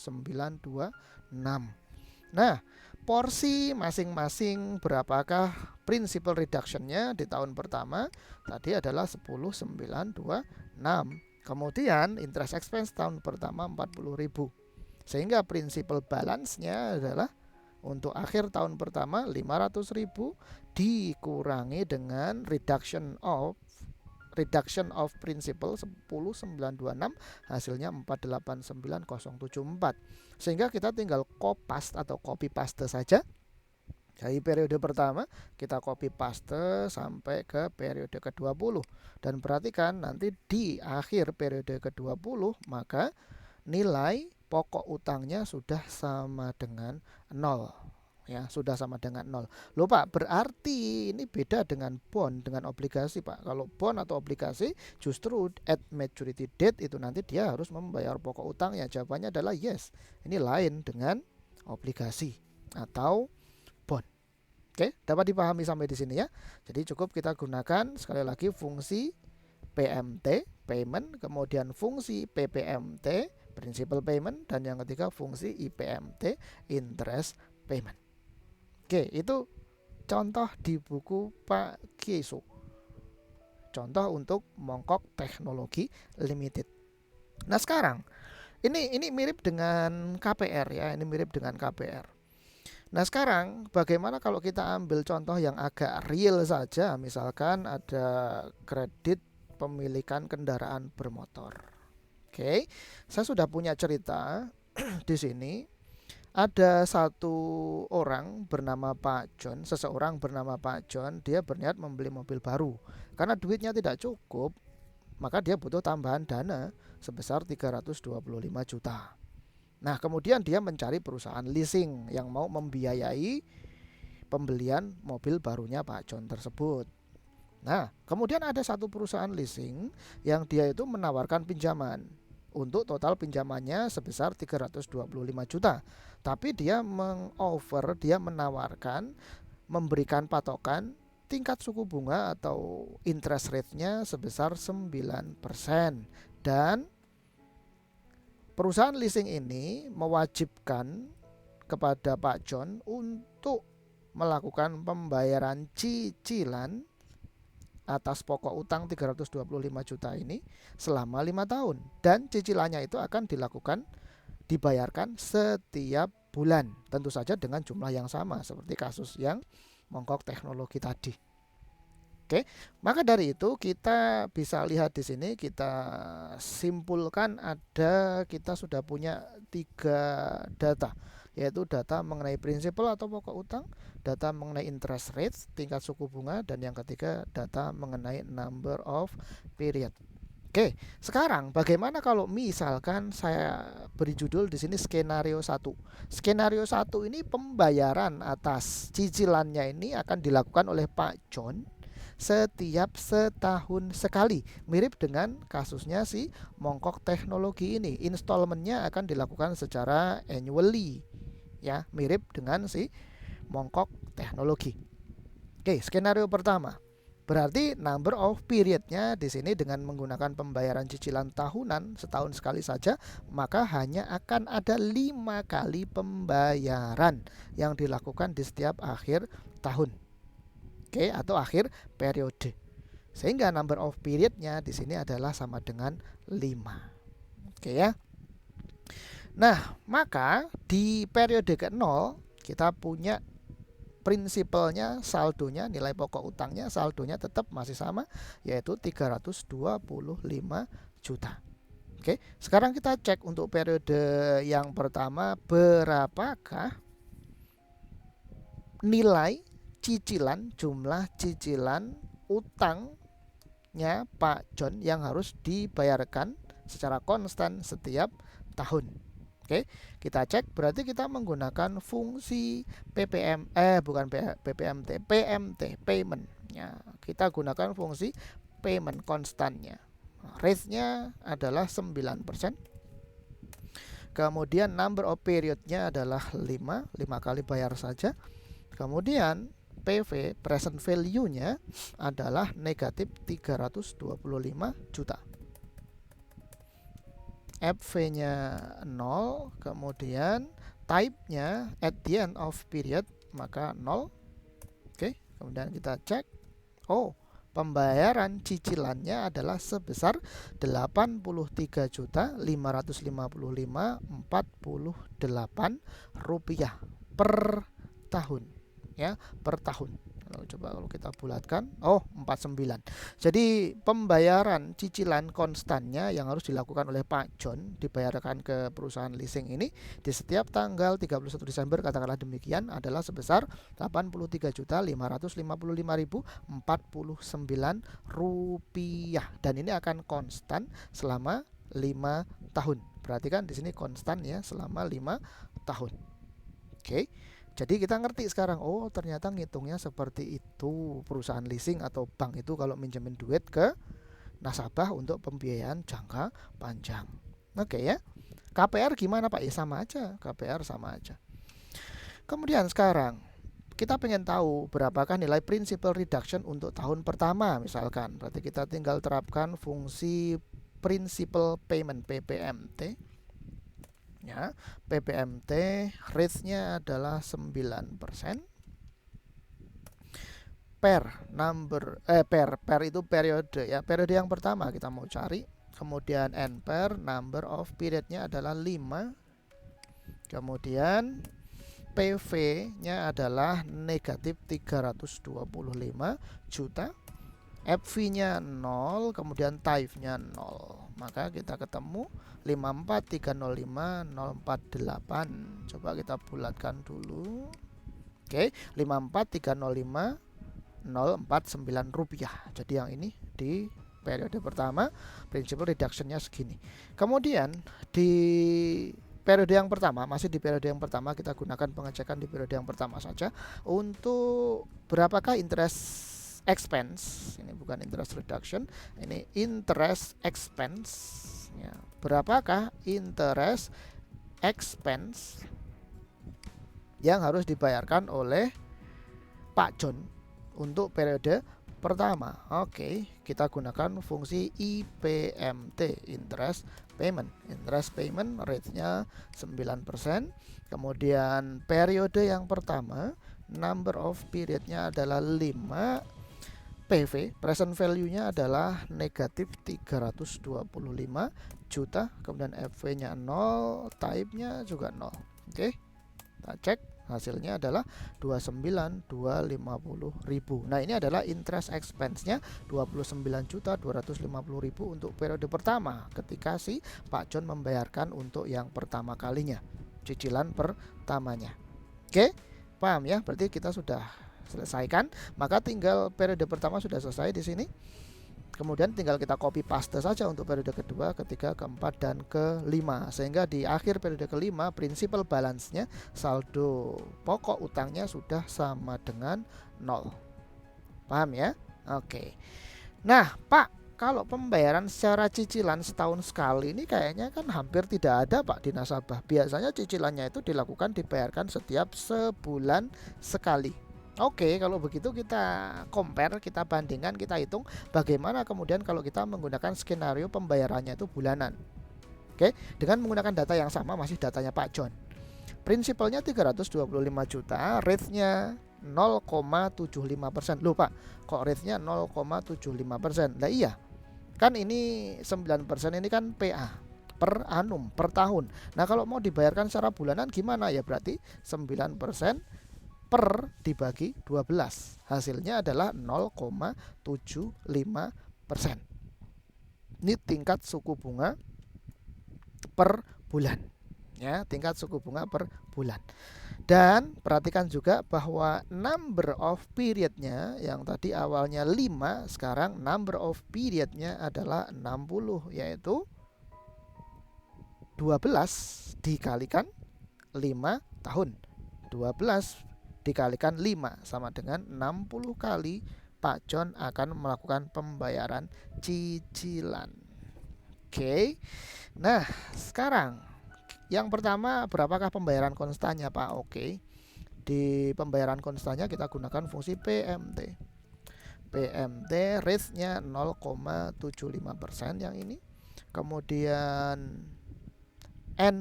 Nah, porsi masing-masing berapakah principal reduction-nya di tahun pertama? Tadi adalah 10.926. Kemudian interest expense tahun pertama 40.000. Sehingga principal balance-nya adalah untuk akhir tahun pertama 500.000 dikurangi dengan reduction of principal 10.926, hasilnya 489.074. Sehingga kita tinggal copy paste saja. Dari periode pertama kita copy paste sampai ke periode ke-20. Dan perhatikan nanti di akhir periode ke-20 maka nilai pokok utangnya sudah sama dengan 0. Ya, sudah sama dengan 0. Loh Pak, berarti ini beda dengan bond, dengan obligasi Pak. Kalau bond atau obligasi justru at maturity date itu nanti dia harus membayar pokok utangnya. Jawabannya adalah yes. Ini lain dengan obligasi atau bond. Oke, dapat dipahami sampai di sini ya. Jadi cukup kita gunakan sekali lagi fungsi PMT, payment, kemudian fungsi PPMT, principal payment, dan yang ketiga fungsi IPMT, interest payment. Oke, itu contoh di buku Pak Geso. Contoh untuk Mongkok Teknologi Limited. Nah sekarang, ini mirip dengan KPR ya, ini mirip dengan KPR. Nah sekarang bagaimana kalau kita ambil contoh yang agak real saja, misalkan ada kredit pemilikan kendaraan bermotor. Oke, saya sudah punya cerita di sini. Ada satu orang bernama Pak John, seseorang bernama Pak John, dia berniat membeli mobil baru. Karena duitnya tidak cukup, maka dia butuh tambahan dana sebesar 325 juta. Nah, kemudian dia mencari perusahaan leasing yang mau membiayai pembelian mobil barunya Pak John tersebut. Nah, kemudian ada satu perusahaan leasing yang dia itu menawarkan pinjaman. Untuk total pinjamannya sebesar 325 juta. Tapi dia dia menawarkan, memberikan patokan tingkat suku bunga atau interest rate-nya sebesar 9%. Dan perusahaan leasing ini mewajibkan kepada Pak John untuk melakukan pembayaran cicilan atas pokok utang 325 juta ini selama 5 tahun. Dan cicilannya itu akan dibayarkan setiap bulan. Tentu saja dengan jumlah yang sama seperti kasus yang Mongkok Teknologi tadi. Oke, maka dari itu kita bisa lihat di sini, kita simpulkan kita sudah punya 3 data, yaitu data mengenai prinsipal atau pokok utang, data mengenai interest rates, tingkat suku bunga, dan yang ketiga data mengenai number of period. Oke, sekarang bagaimana kalau misalkan saya beri judul di sini skenario 1. Skenario 1 ini pembayaran atas cicilannya ini akan dilakukan oleh Pak John setiap setahun sekali, mirip dengan kasusnya si Mongkok Teknologi ini. Installmentnya akan dilakukan secara annually, ya, mirip dengan si Mongkok Teknologi. Oke, skenario pertama berarti number of periodnya di sini dengan menggunakan pembayaran cicilan tahunan setahun sekali saja, maka hanya akan ada 5 kali pembayaran yang dilakukan di setiap akhir tahun. Oke, atau akhir periode. Sehingga number of periodnya di sini adalah sama dengan 5. Oke ya. Nah, maka di periode ke-0 kita punya prinsipalnya, saldonya, nilai pokok utangnya, saldonya tetap masih sama, yaitu 325 juta. Oke, sekarang kita cek untuk periode yang pertama, berapakah nilai cicilan, jumlah cicilan utangnya Pak John yang harus dibayarkan secara konstan setiap tahun. Oke, kita cek, berarti kita menggunakan fungsi PMT, payment. Ya, kita gunakan fungsi payment konstannya. Rate-nya adalah 9%. Kemudian number of period-nya adalah 5 kali bayar saja. Kemudian PV, present value-nya adalah negatif 325 juta. FV-nya 0, kemudian type-nya at the end of period, maka 0. Oke, kemudian kita cek. Oh, pembayaran cicilannya adalah sebesar 83.555.48 rupiah per tahun, ya, per tahun. Coba kalau kita bulatkan, 49. Jadi pembayaran cicilan konstannya yang harus dilakukan oleh Pak John, dibayarkan ke perusahaan leasing ini di setiap tanggal 31 Desember, katakanlah demikian, adalah sebesar 83.555.049 rupiah, dan ini akan konstan selama 5 tahun. Berarti kan di sini konstan ya, selama 5 tahun. Oke. Jadi kita ngerti sekarang, oh ternyata ngitungnya seperti itu. Perusahaan leasing atau bank itu kalau minjemin duit ke nasabah untuk pembiayaan jangka panjang. Oke ya. KPR gimana Pak? Ya sama aja, KPR sama aja. Kemudian sekarang kita pengen tahu berapakah nilai principal reduction untuk tahun pertama misalkan. Berarti kita tinggal terapkan fungsi principal payment, PPMT. Ya, PPMT rate-nya adalah 9%. Per itu periode ya. Periode yang pertama kita mau cari. Kemudian N per number of period-nya adalah 5. Kemudian PV-nya adalah negatif 325 juta. FV-nya 0, kemudian type-nya 0. Maka kita ketemu 54.305.048. Coba kita bulatkan dulu. Oke, 54.305.049 rupiah. Jadi yang ini di periode pertama principal reduction-nya segini. Kemudian di periode yang pertama, masih di periode yang pertama, kita gunakan pengecekan di periode yang pertama saja. Untuk berapakah interest expense, ini bukan interest reduction, ini interest expense ya. Berapakah interest expense yang harus dibayarkan oleh Pak John untuk periode pertama? Oke, kita gunakan fungsi IPMT, interest payment. Interest payment rate-nya 9%. Kemudian periode yang pertama, number of period-nya adalah 5. PV, present value-nya adalah negatif 325 juta. Kemudian FV-nya 0, type-nya juga 0. Oke, kita cek, hasilnya adalah 29.250.000. Nah, ini adalah interest expense-nya 29.250.000 untuk periode pertama ketika si Pak John membayarkan untuk yang pertama kalinya, cicilan pertamanya. Oke, paham ya? Berarti kita sudah selesaikan, maka tinggal periode pertama sudah selesai di sini. Kemudian tinggal kita copy paste saja untuk periode kedua, ketiga, keempat, dan kelima, sehingga di akhir periode kelima principal balance-nya, saldo pokok utangnya sudah sama dengan 0. Paham ya? Oke. Nah Pak, kalau pembayaran secara cicilan setahun sekali ini kayaknya kan hampir tidak ada Pak di nasabah. Biasanya cicilannya itu dibayarkan setiap sebulan sekali. Oke, kalau begitu kita compare, kita bandingkan, kita hitung bagaimana kemudian kalau kita menggunakan skenario pembayarannya itu bulanan. Oke, dengan menggunakan data yang sama, masih datanya Pak John. Prinsipalnya 325 juta, rate-nya 0,75%. Loh Pak, kok rate-nya 0,75%? Nah iya, kan ini 9% ini kan PA. per annum, per tahun. Nah, kalau mau dibayarkan secara bulanan gimana? Ya berarti 9% per dibagi 12. Hasilnya adalah 0,75%. Ini tingkat suku bunga per bulan. Ya, tingkat suku bunga per bulan. Dan perhatikan juga bahwa number of periodnya yang tadi awalnya 5, sekarang number of periodnya adalah 60, yaitu 12 dikalikan 5 tahun. 12 dikalikan 5 sama dengan 60 kali Pak John akan melakukan pembayaran cicilan. Oke. Nah, sekarang yang pertama, berapakah pembayaran konstannya, Pak? Oke. Di pembayaran konstannya kita gunakan fungsi PMT. PMT rate-nya 0,75% yang ini. Kemudian N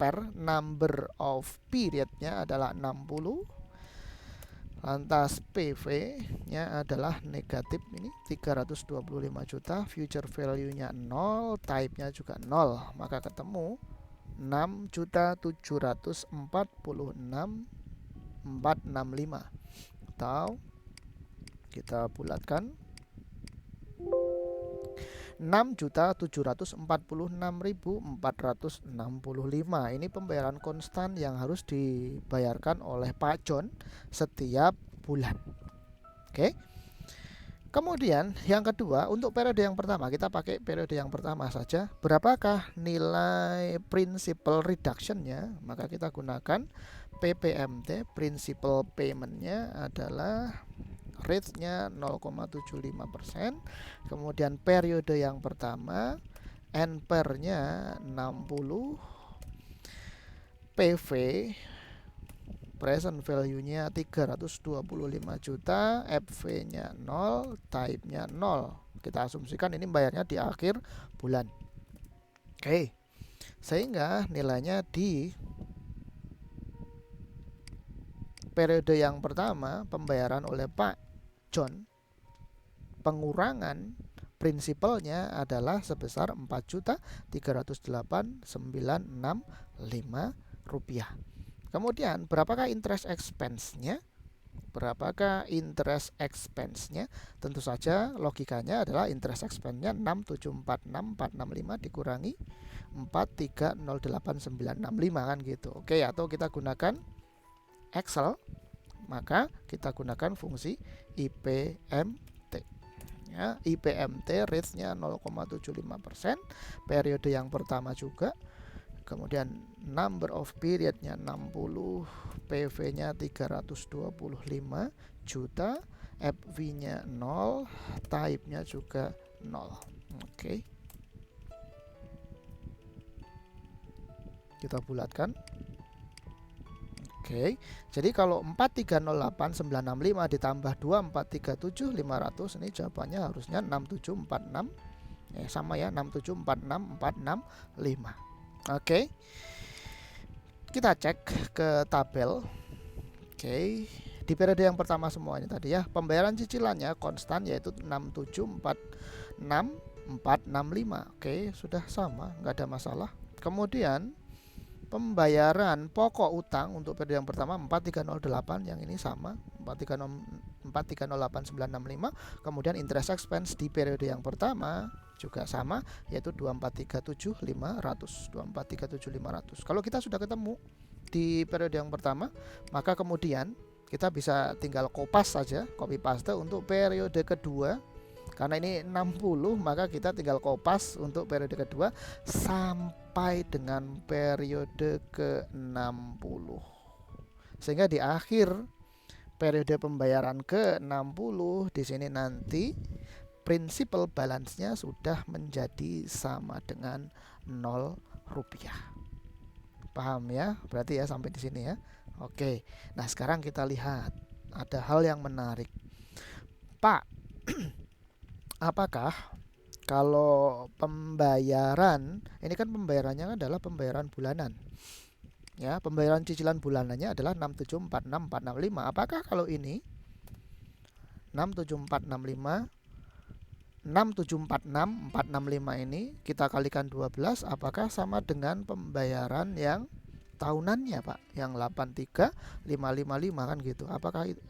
per number of period-nya adalah 60. Lantas PV-nya adalah negatif, ini 325 juta, future value-nya 0, type-nya juga 0. Maka ketemu 6.746.465, atau kita bulatkan 6.746.465. Ini pembayaran konstan yang harus dibayarkan oleh Pak John setiap bulan. Oke. Kemudian yang kedua, untuk periode yang pertama, kita pakai periode yang pertama saja. Berapakah nilai principal reduction-nya? Maka kita gunakan PPMT, principal payment-nya adalah rate-nya 0,75%. Kemudian periode yang pertama, NPR-nya 60, PV present value-nya 325 juta, FV-nya 0, type-nya 0. Kita asumsikan ini bayarnya di akhir bulan. Oke. Sehingga nilainya di periode yang pertama pembayaran oleh Pak John, pengurangan prinsipalnya adalah sebesar 4.308.965 rupiah. Kemudian berapakah interest expense-nya? Berapakah interest expense-nya? Tentu saja logikanya adalah interest expense-nya 6.746.465 dikurangi 4.308.965 kan gitu. Oke, atau kita gunakan Excel, maka kita gunakan fungsi IPMT. Ya, IPMT rate-nya 0,75%, periode yang pertama juga. Kemudian number of period-nya 60, PV-nya 325 juta, FV-nya 0, type-nya juga 0. Oke. Kita bulatkan. Oke. Jadi kalau 4308965 ditambah 2437500, ini jawabannya harusnya 6746. Sama ya, 6746465. Oke. Kita cek ke tabel. Oke. Di periode yang pertama semuanya tadi ya, pembayaran cicilannya konstan yaitu 6746465. Oke, sudah sama, nggak ada masalah. Kemudian pembayaran pokok utang untuk periode yang pertama 4308, yang ini sama 4308965. Kemudian interest expense di periode yang pertama juga sama, yaitu 2437500. Kalau kita sudah ketemu di periode yang pertama, maka kemudian kita bisa tinggal kopas saja, copy paste untuk periode kedua. Karena ini 60, maka kita tinggal kopas untuk periode kedua sampai dengan periode ke-60. Sehingga di akhir periode pembayaran ke-60 di sini nanti principal balance-nya sudah menjadi sama dengan 0 rupiah. Paham ya? Berarti ya sampai di sini ya. Oke. Nah, sekarang kita lihat ada hal yang menarik. Pak, apakah kalau pembayaran, ini kan pembayarannya adalah pembayaran bulanan. Ya, pembayaran cicilan bulanannya adalah 6746465. Apakah kalau ini 67465 6746465 ini kita kalikan 12, apakah sama dengan pembayaran yang tahunannya, Pak? Yang 83555 kan gitu.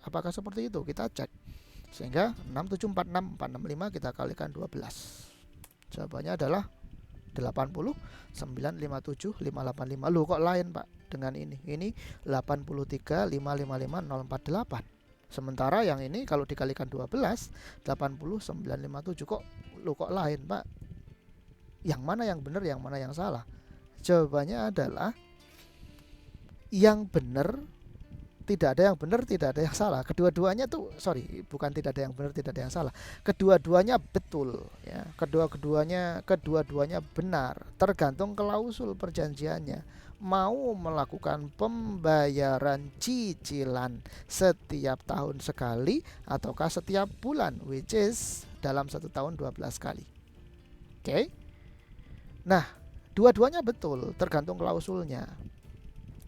Apakah seperti itu? Kita cek. Sehingga 6746465 kita kalikan 12. Jawabannya adalah 80957585. Loh, kok lain, Pak, dengan ini? Ini 835555048. Sementara yang ini kalau dikalikan 12, 80957. Kok lain, Pak? Yang mana yang benar, yang mana yang salah? Jawabannya adalah yang benar, tidak ada yang benar, tidak ada yang salah. Kedua-duanya tuh, bukan tidak ada yang benar, tidak ada yang salah. Kedua-duanya betul, ya. Kedua-duanya benar, tergantung klausul perjanjiannya. Mau melakukan pembayaran cicilan setiap tahun sekali ataukah setiap bulan, which is dalam 1 tahun 12 kali. Oke. Nah, dua-duanya betul, tergantung klausulnya.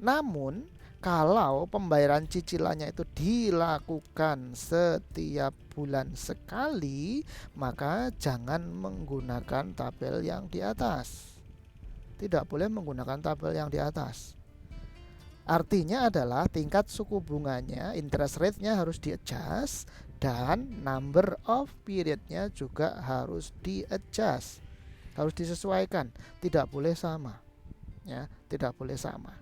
Namun kalau pembayaran cicilannya itu dilakukan setiap bulan sekali, maka jangan menggunakan tabel yang di atas. Tidak boleh menggunakan tabel yang di atas. Artinya adalah tingkat suku bunganya, interest rate-nya harus di-adjust, dan number of period-nya juga harus di-adjust. Harus disesuaikan, tidak boleh sama. Ya, tidak boleh sama.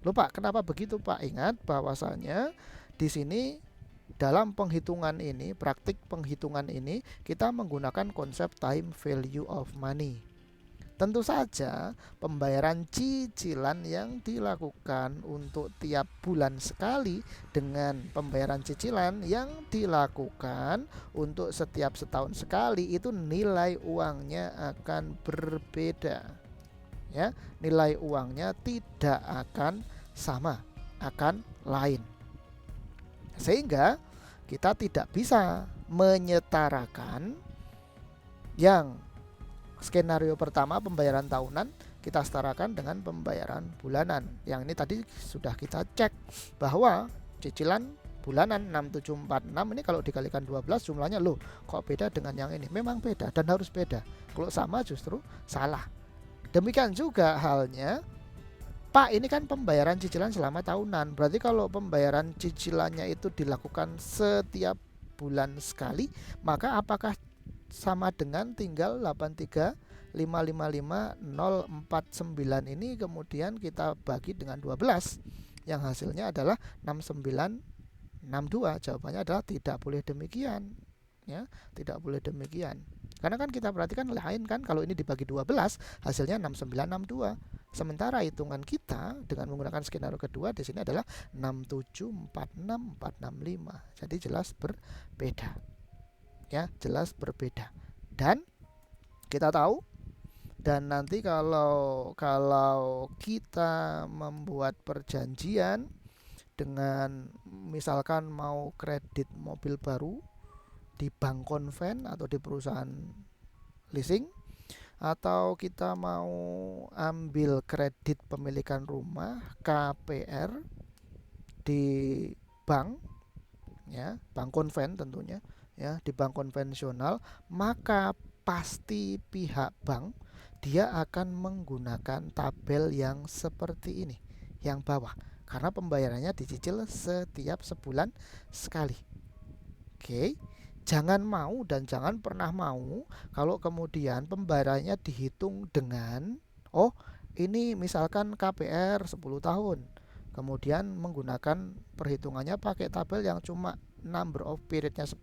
Loh, Pak, kenapa begitu, Pak? Ingat bahwasanya di sini dalam penghitungan ini, praktik penghitungan ini, kita menggunakan konsep time value of money. Tentu saja pembayaran cicilan yang dilakukan untuk tiap bulan sekali dengan pembayaran cicilan yang dilakukan untuk setiap setahun sekali itu nilai uangnya akan berbeda. Ya, nilai uangnya tidak akan sama, akan lain. Sehingga kita tidak bisa menyetarakan yang skenario pertama pembayaran tahunan kita setarakan dengan pembayaran bulanan. Yang ini tadi sudah kita cek bahwa cicilan bulanan 6746 ini kalau dikalikan 12 jumlahnya, loh, kok beda dengan yang ini? Memang beda dan harus beda. Kalau sama justru salah. Demikian juga halnya, Pak, ini kan pembayaran cicilan selama tahunan. Berarti kalau pembayaran cicilannya itu dilakukan setiap bulan sekali, maka apakah sama dengan tinggal 835555049 ini kemudian kita bagi dengan 12 yang hasilnya adalah 6962? Jawabannya adalah tidak boleh demikian, ya, tidak boleh demikian. Karena kan kita perhatikan lain kan, kalau ini dibagi 12 hasilnya 6962. Sementara hitungan kita dengan menggunakan skenario kedua di sini adalah 6746465. Jadi jelas berbeda. Ya, jelas berbeda. Dan kita tahu, dan nanti kalau kita membuat perjanjian dengan misalkan mau kredit mobil baru di bank konven atau di perusahaan leasing, atau kita mau ambil kredit pemilikan rumah KPR di bank, ya, bank konven tentunya, ya, di bank konvensional, maka pasti pihak bank dia akan menggunakan tabel yang seperti ini, yang bawah, karena pembayarannya dicicil setiap sebulan sekali. Oke, jangan mau dan jangan pernah mau kalau kemudian pembayarannya dihitung dengan, oh, ini misalkan KPR 10 tahun, kemudian menggunakan perhitungannya pakai tabel yang cuma number of periodnya 10,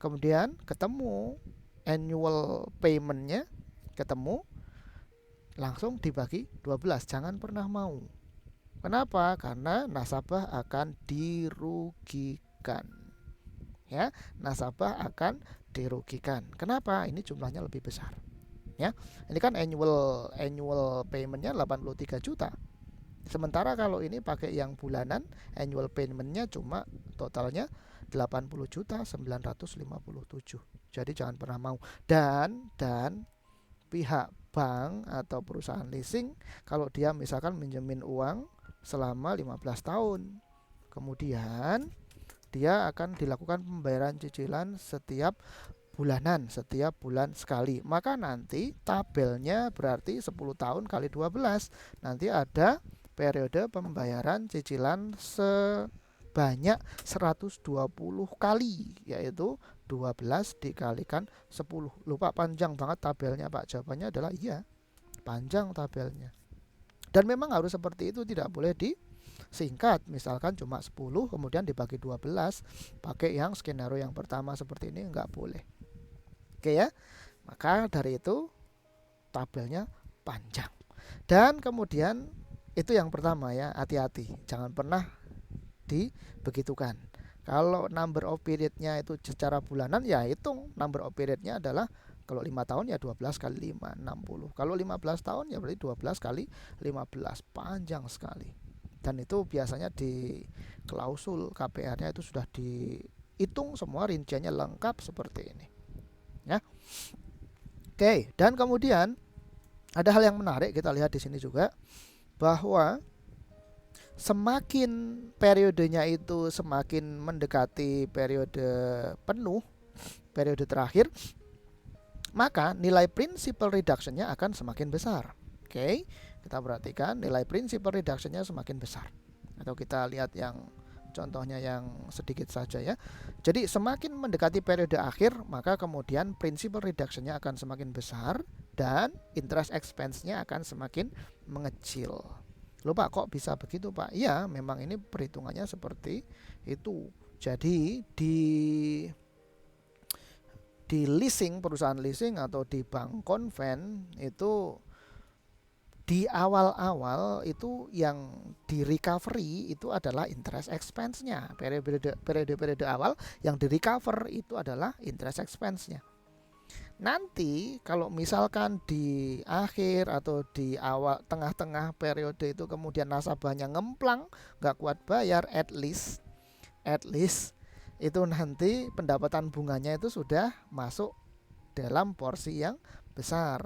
kemudian ketemu annual paymentnya, ketemu langsung dibagi 12. Jangan pernah mau. Kenapa? Karena nasabah akan dirugikan. Ya, nasabah akan dirugikan. Kenapa? Ini jumlahnya lebih besar. Ya, ini kan annual paymentnya 83 juta. Sementara kalau ini pakai yang bulanan, annual paymentnya cuma totalnya 80.957. Jadi jangan pernah mau. Dan pihak bank atau perusahaan leasing kalau dia misalkan minjemin uang selama 15 tahun, kemudian dia akan dilakukan pembayaran cicilan setiap bulanan, setiap bulan sekali. Maka nanti tabelnya berarti 10 tahun kali 12. Nanti ada periode pembayaran cicilan sebanyak 120 kali, yaitu 12 dikalikan 10. Lupa, panjang banget tabelnya Pak. Jawabannya adalah iya, panjang tabelnya. Dan memang harus seperti itu, tidak boleh disingkat. Misalkan cuma 10 kemudian dibagi 12, pakai yang skenario yang pertama seperti ini, nggak boleh. Oke ya. Maka dari itu tabelnya panjang. Dan kemudian itu yang pertama ya, hati-hati, jangan pernah dibegitukan. Kalau number of periodnya itu secara bulanan, ya hitung number of periodnya adalah kalau 5 tahun ya 12 kali 5, 60. Kalau 15 tahun ya berarti 12 kali 15. Panjang sekali. Dan itu biasanya di klausul KPR-nya itu sudah dihitung semua, rinciannya lengkap seperti ini. Ya. Oke, dan kemudian ada hal yang menarik, kita lihat di sini juga bahwa semakin periodenya itu semakin mendekati periode penuh, periode terakhir, maka nilai principal reduction-nya akan semakin besar. Oke, kita perhatikan nilai principal reduction-nya semakin besar. Atau kita lihat yang contohnya yang sedikit saja ya. Jadi semakin mendekati periode akhir, maka kemudian principal reduction-nya akan semakin besar dan interest expense-nya akan semakin mengecil. Loh Pak, kok bisa begitu Pak? Iya, memang ini perhitungannya seperti itu. Jadi di leasing, perusahaan leasing atau di bank konven itu di awal-awal itu yang di recovery itu adalah interest expense-nya. Periode awal yang di recover itu adalah interest expense-nya. Nanti kalau misalkan di akhir atau di awal tengah-tengah periode itu kemudian nasabahnya ngemplang, nggak kuat bayar, at least itu nanti pendapatan bunganya itu sudah masuk dalam porsi yang besar.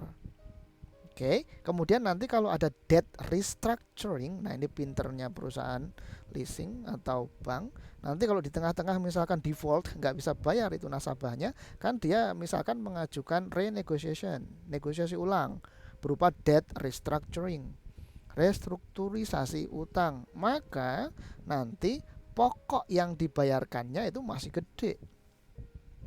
Oke, kemudian nanti kalau ada debt restructuring, nah ini pinternya perusahaan leasing atau bank. Nanti kalau di tengah-tengah misalkan default, nggak bisa bayar itu nasabahnya, kan dia misalkan mengajukan renegotiation, negosiasi ulang berupa debt restructuring, restrukturisasi utang. Maka nanti pokok yang dibayarkannya itu masih gede.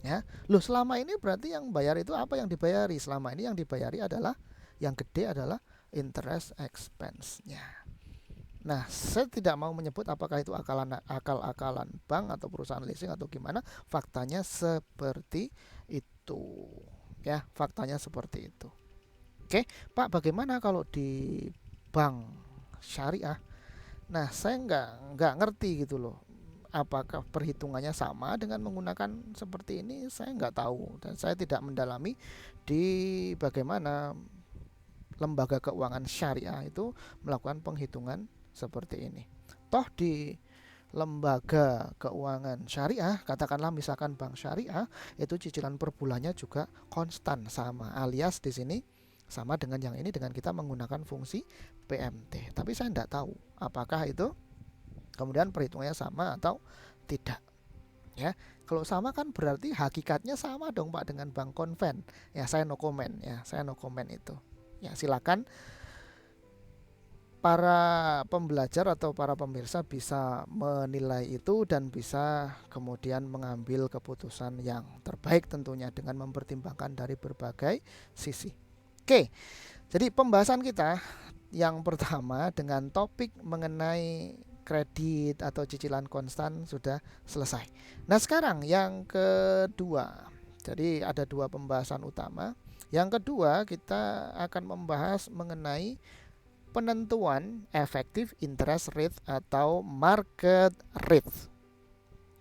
Ya, loh selama ini berarti yang bayar itu apa yang dibayari? Selama ini yang dibayari adalah yang gede adalah interest expense-nya. Nah, saya tidak mau menyebut apakah itu akal-akalan bank atau perusahaan leasing atau gimana. Faktanya seperti itu. Ya, faktanya seperti itu. Oke, Pak, bagaimana kalau di bank syariah? Nah, saya nggak ngerti gitu loh. Apakah perhitungannya sama dengan menggunakan seperti ini? Saya nggak tahu dan saya tidak mendalami di bagaimana lembaga keuangan syariah itu melakukan penghitungan seperti ini. Toh di lembaga keuangan syariah, katakanlah misalkan bank syariah, itu cicilan per bulannya juga konstan sama, alias di sini sama dengan yang ini dengan kita menggunakan fungsi PMT. Tapi saya tidak tahu apakah itu kemudian perhitungannya sama atau tidak. Ya, kalau sama kan berarti hakikatnya sama dong Pak dengan bank konven. Ya, saya no comment ya, saya no comment itu. Ya, silakan para pembelajar atau para pemirsa bisa menilai itu dan bisa kemudian mengambil keputusan yang terbaik tentunya dengan mempertimbangkan dari berbagai sisi. Oke, jadi pembahasan kita yang pertama dengan topik mengenai kredit atau cicilan konstan sudah selesai. Nah sekarang yang kedua, jadi ada dua pembahasan utama. Yang kedua kita akan membahas mengenai penentuan effective interest rate atau market rate.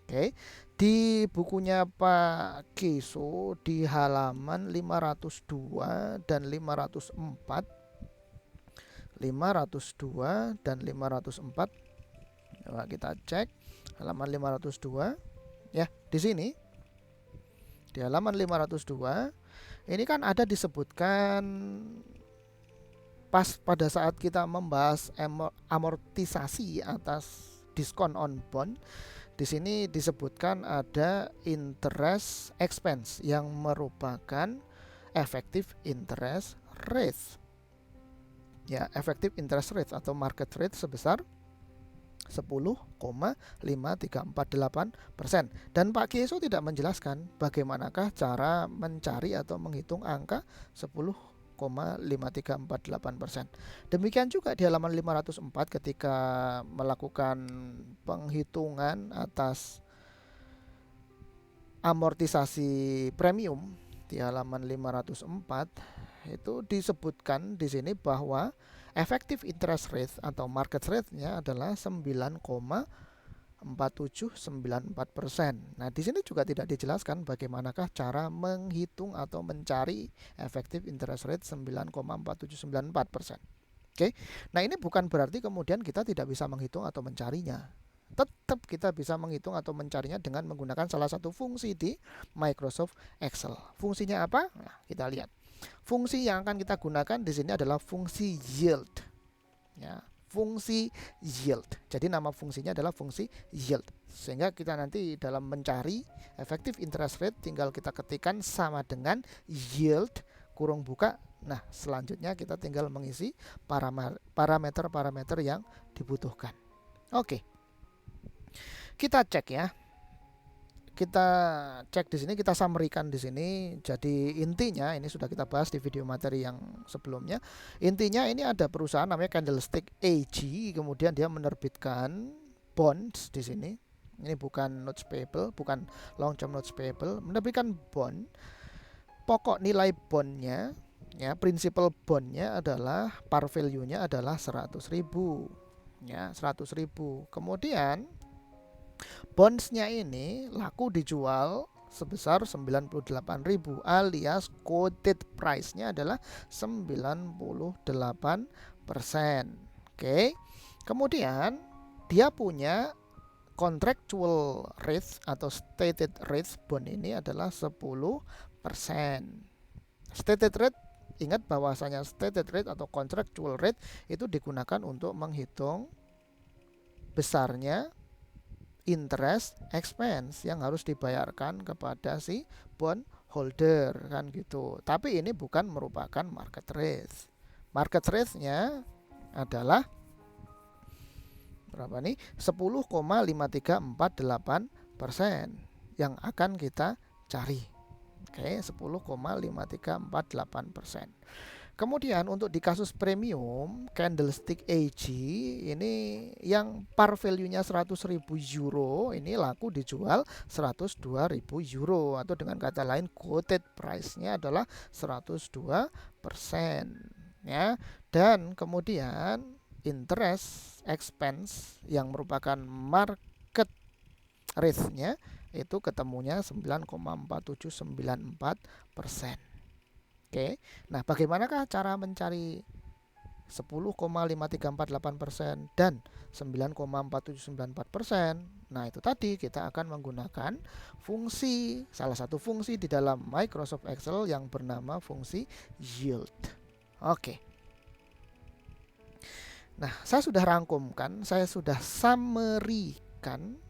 Oke, di bukunya Pak Keso di halaman 502 dan 504, 502 dan 504. Coba kita cek halaman 502 ya, di sini di halaman 502 ini kan ada disebutkan pas pada saat kita membahas amortisasi atas diskon on bond. di sini disebutkan ada interest expense yang merupakan effective interest rate. Ya, effective interest rate atau market rate sebesar 10,5348%. Dan Pak Kieso tidak menjelaskan bagaimanakah cara mencari atau menghitung angka 10,5348%. Demikian juga di halaman 504 ketika melakukan penghitungan atas amortisasi premium di halaman 504 itu disebutkan di sini bahwa effective interest rate atau market rate-nya adalah 9,4794%. Nah, di sini juga tidak dijelaskan bagaimanakah cara menghitung atau mencari effective interest rate 9,4794%. Oke. Nah, ini bukan berarti kemudian kita tidak bisa menghitung atau mencarinya. Tetap kita bisa menghitung atau mencarinya dengan menggunakan salah satu fungsi di Microsoft Excel. Fungsinya apa? Nah, kita lihat. Fungsi yang akan kita gunakan di sini adalah fungsi yield. Ya, fungsi yield. Jadi nama fungsinya adalah fungsi yield. Sehingga kita nanti dalam mencari effective interest rate tinggal kita ketikkan sama dengan yield kurung buka. Nah, selanjutnya kita tinggal mengisi parameter-parameter yang dibutuhkan. Oke. Kita cek ya. Kita cek di sini, kita summary-kan di sini. Jadi intinya ini sudah kita bahas di video materi yang sebelumnya. Intinya ini ada perusahaan namanya Candlestick AG, kemudian dia menerbitkan bonds di sini. Ini bukan notes payable, bukan long term notes payable, menerbitkan bond. Pokok nilai bondnya, ya, principal bondnya adalah par value-nya adalah 100.000. Ya, 100.000. Kemudian bondsnya ini laku dijual sebesar 98.000 alias quoted price-nya adalah 98%. Oke. Kemudian dia punya contractual rate atau stated rate bond ini adalah 10%. Stated rate, ingat bahwasanya stated rate atau contractual rate itu digunakan untuk menghitung besarnya interest expense yang harus dibayarkan kepada si bond holder kan gitu. Tapi ini bukan merupakan market rate. Market rate-nya adalah berapa nih? 10,5348% yang akan kita cari. Oke, 10,5348%. Kemudian untuk di kasus premium Candlestick AG ini yang par value-nya 100.000 euro ini laku dijual 102.000 euro atau dengan kata lain quoted price-nya adalah 102% ya. Dan kemudian interest expense yang merupakan market rate-nya itu ketemunya 9,4794%. Oke, nah bagaimanakah cara mencari 10,5348% dan 9,4794%? Nah, itu tadi kita akan menggunakan fungsi, salah satu fungsi di dalam Microsoft Excel yang bernama fungsi yield. Oke. Nah, saya sudah rangkumkan, saya sudah summary-kan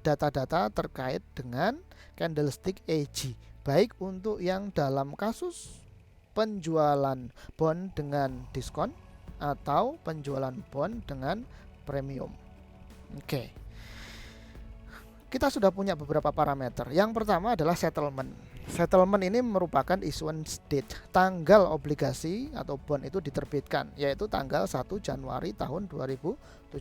data-data terkait dengan Candlestick AG, baik untuk yang dalam kasus penjualan bond dengan diskon atau penjualan bond dengan premium. Oke. Kita sudah punya beberapa parameter. Yang pertama adalah settlement. Settlement ini merupakan issuance date, tanggal obligasi atau bond itu diterbitkan, yaitu tanggal 1 Januari tahun 2017.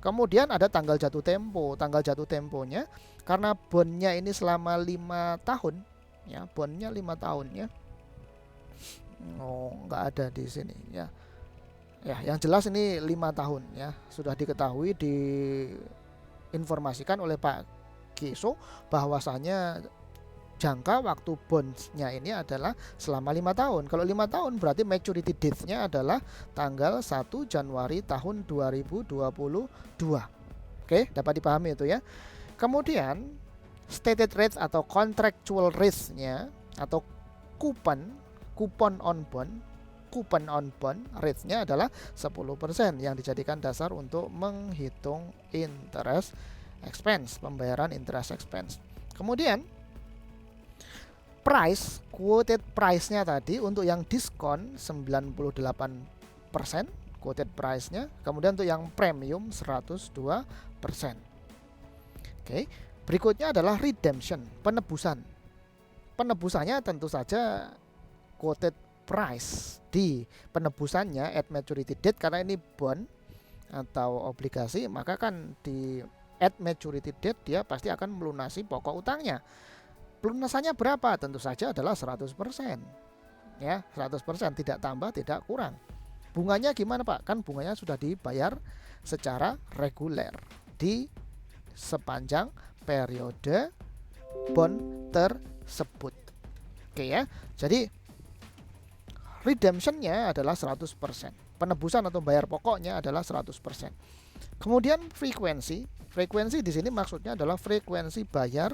Kemudian ada tanggal jatuh tempo. Tanggal jatuh temponya karena bondnya ini selama 5 tahun, ya, bondnya 5 tahun ya. Oh, nggak ada di sini ya. Ya, yang jelas ini 5 tahun ya. Sudah diketahui, diinformasikan oleh Pak Kieso bahwasanya jangka waktu bondsnya ini adalah selama 5 tahun. Kalau 5 tahun berarti maturity date-nya adalah tanggal 1 Januari tahun 2022. Oke, dapat dipahami itu ya. Kemudian stated rate atau contractual rate-nya atau coupon on bond rate-nya adalah 10% yang dijadikan dasar untuk menghitung interest expense, pembayaran interest expense. Kemudian price, quoted price-nya tadi untuk yang diskon 98% quoted price-nya, kemudian untuk yang premium 102%. Oke, berikutnya adalah redemption, penebusan. Penebusannya tentu saja quoted price di penebusannya at maturity date, karena ini bond atau obligasi, maka kan di at maturity date dia pasti akan melunasi pokok utangnya. Pelunasannya berapa? Tentu saja adalah 100%. Ya, 100%, tidak tambah, tidak kurang. Bunganya gimana, Pak? Kan bunganya sudah dibayar secara reguler di sepanjang periode bond tersebut. Oke ya. Jadi redemptionnya adalah 100%. Penebusan atau bayar pokoknya adalah 100%. Kemudian frekuensi. Frekuensi di sini maksudnya adalah frekuensi bayar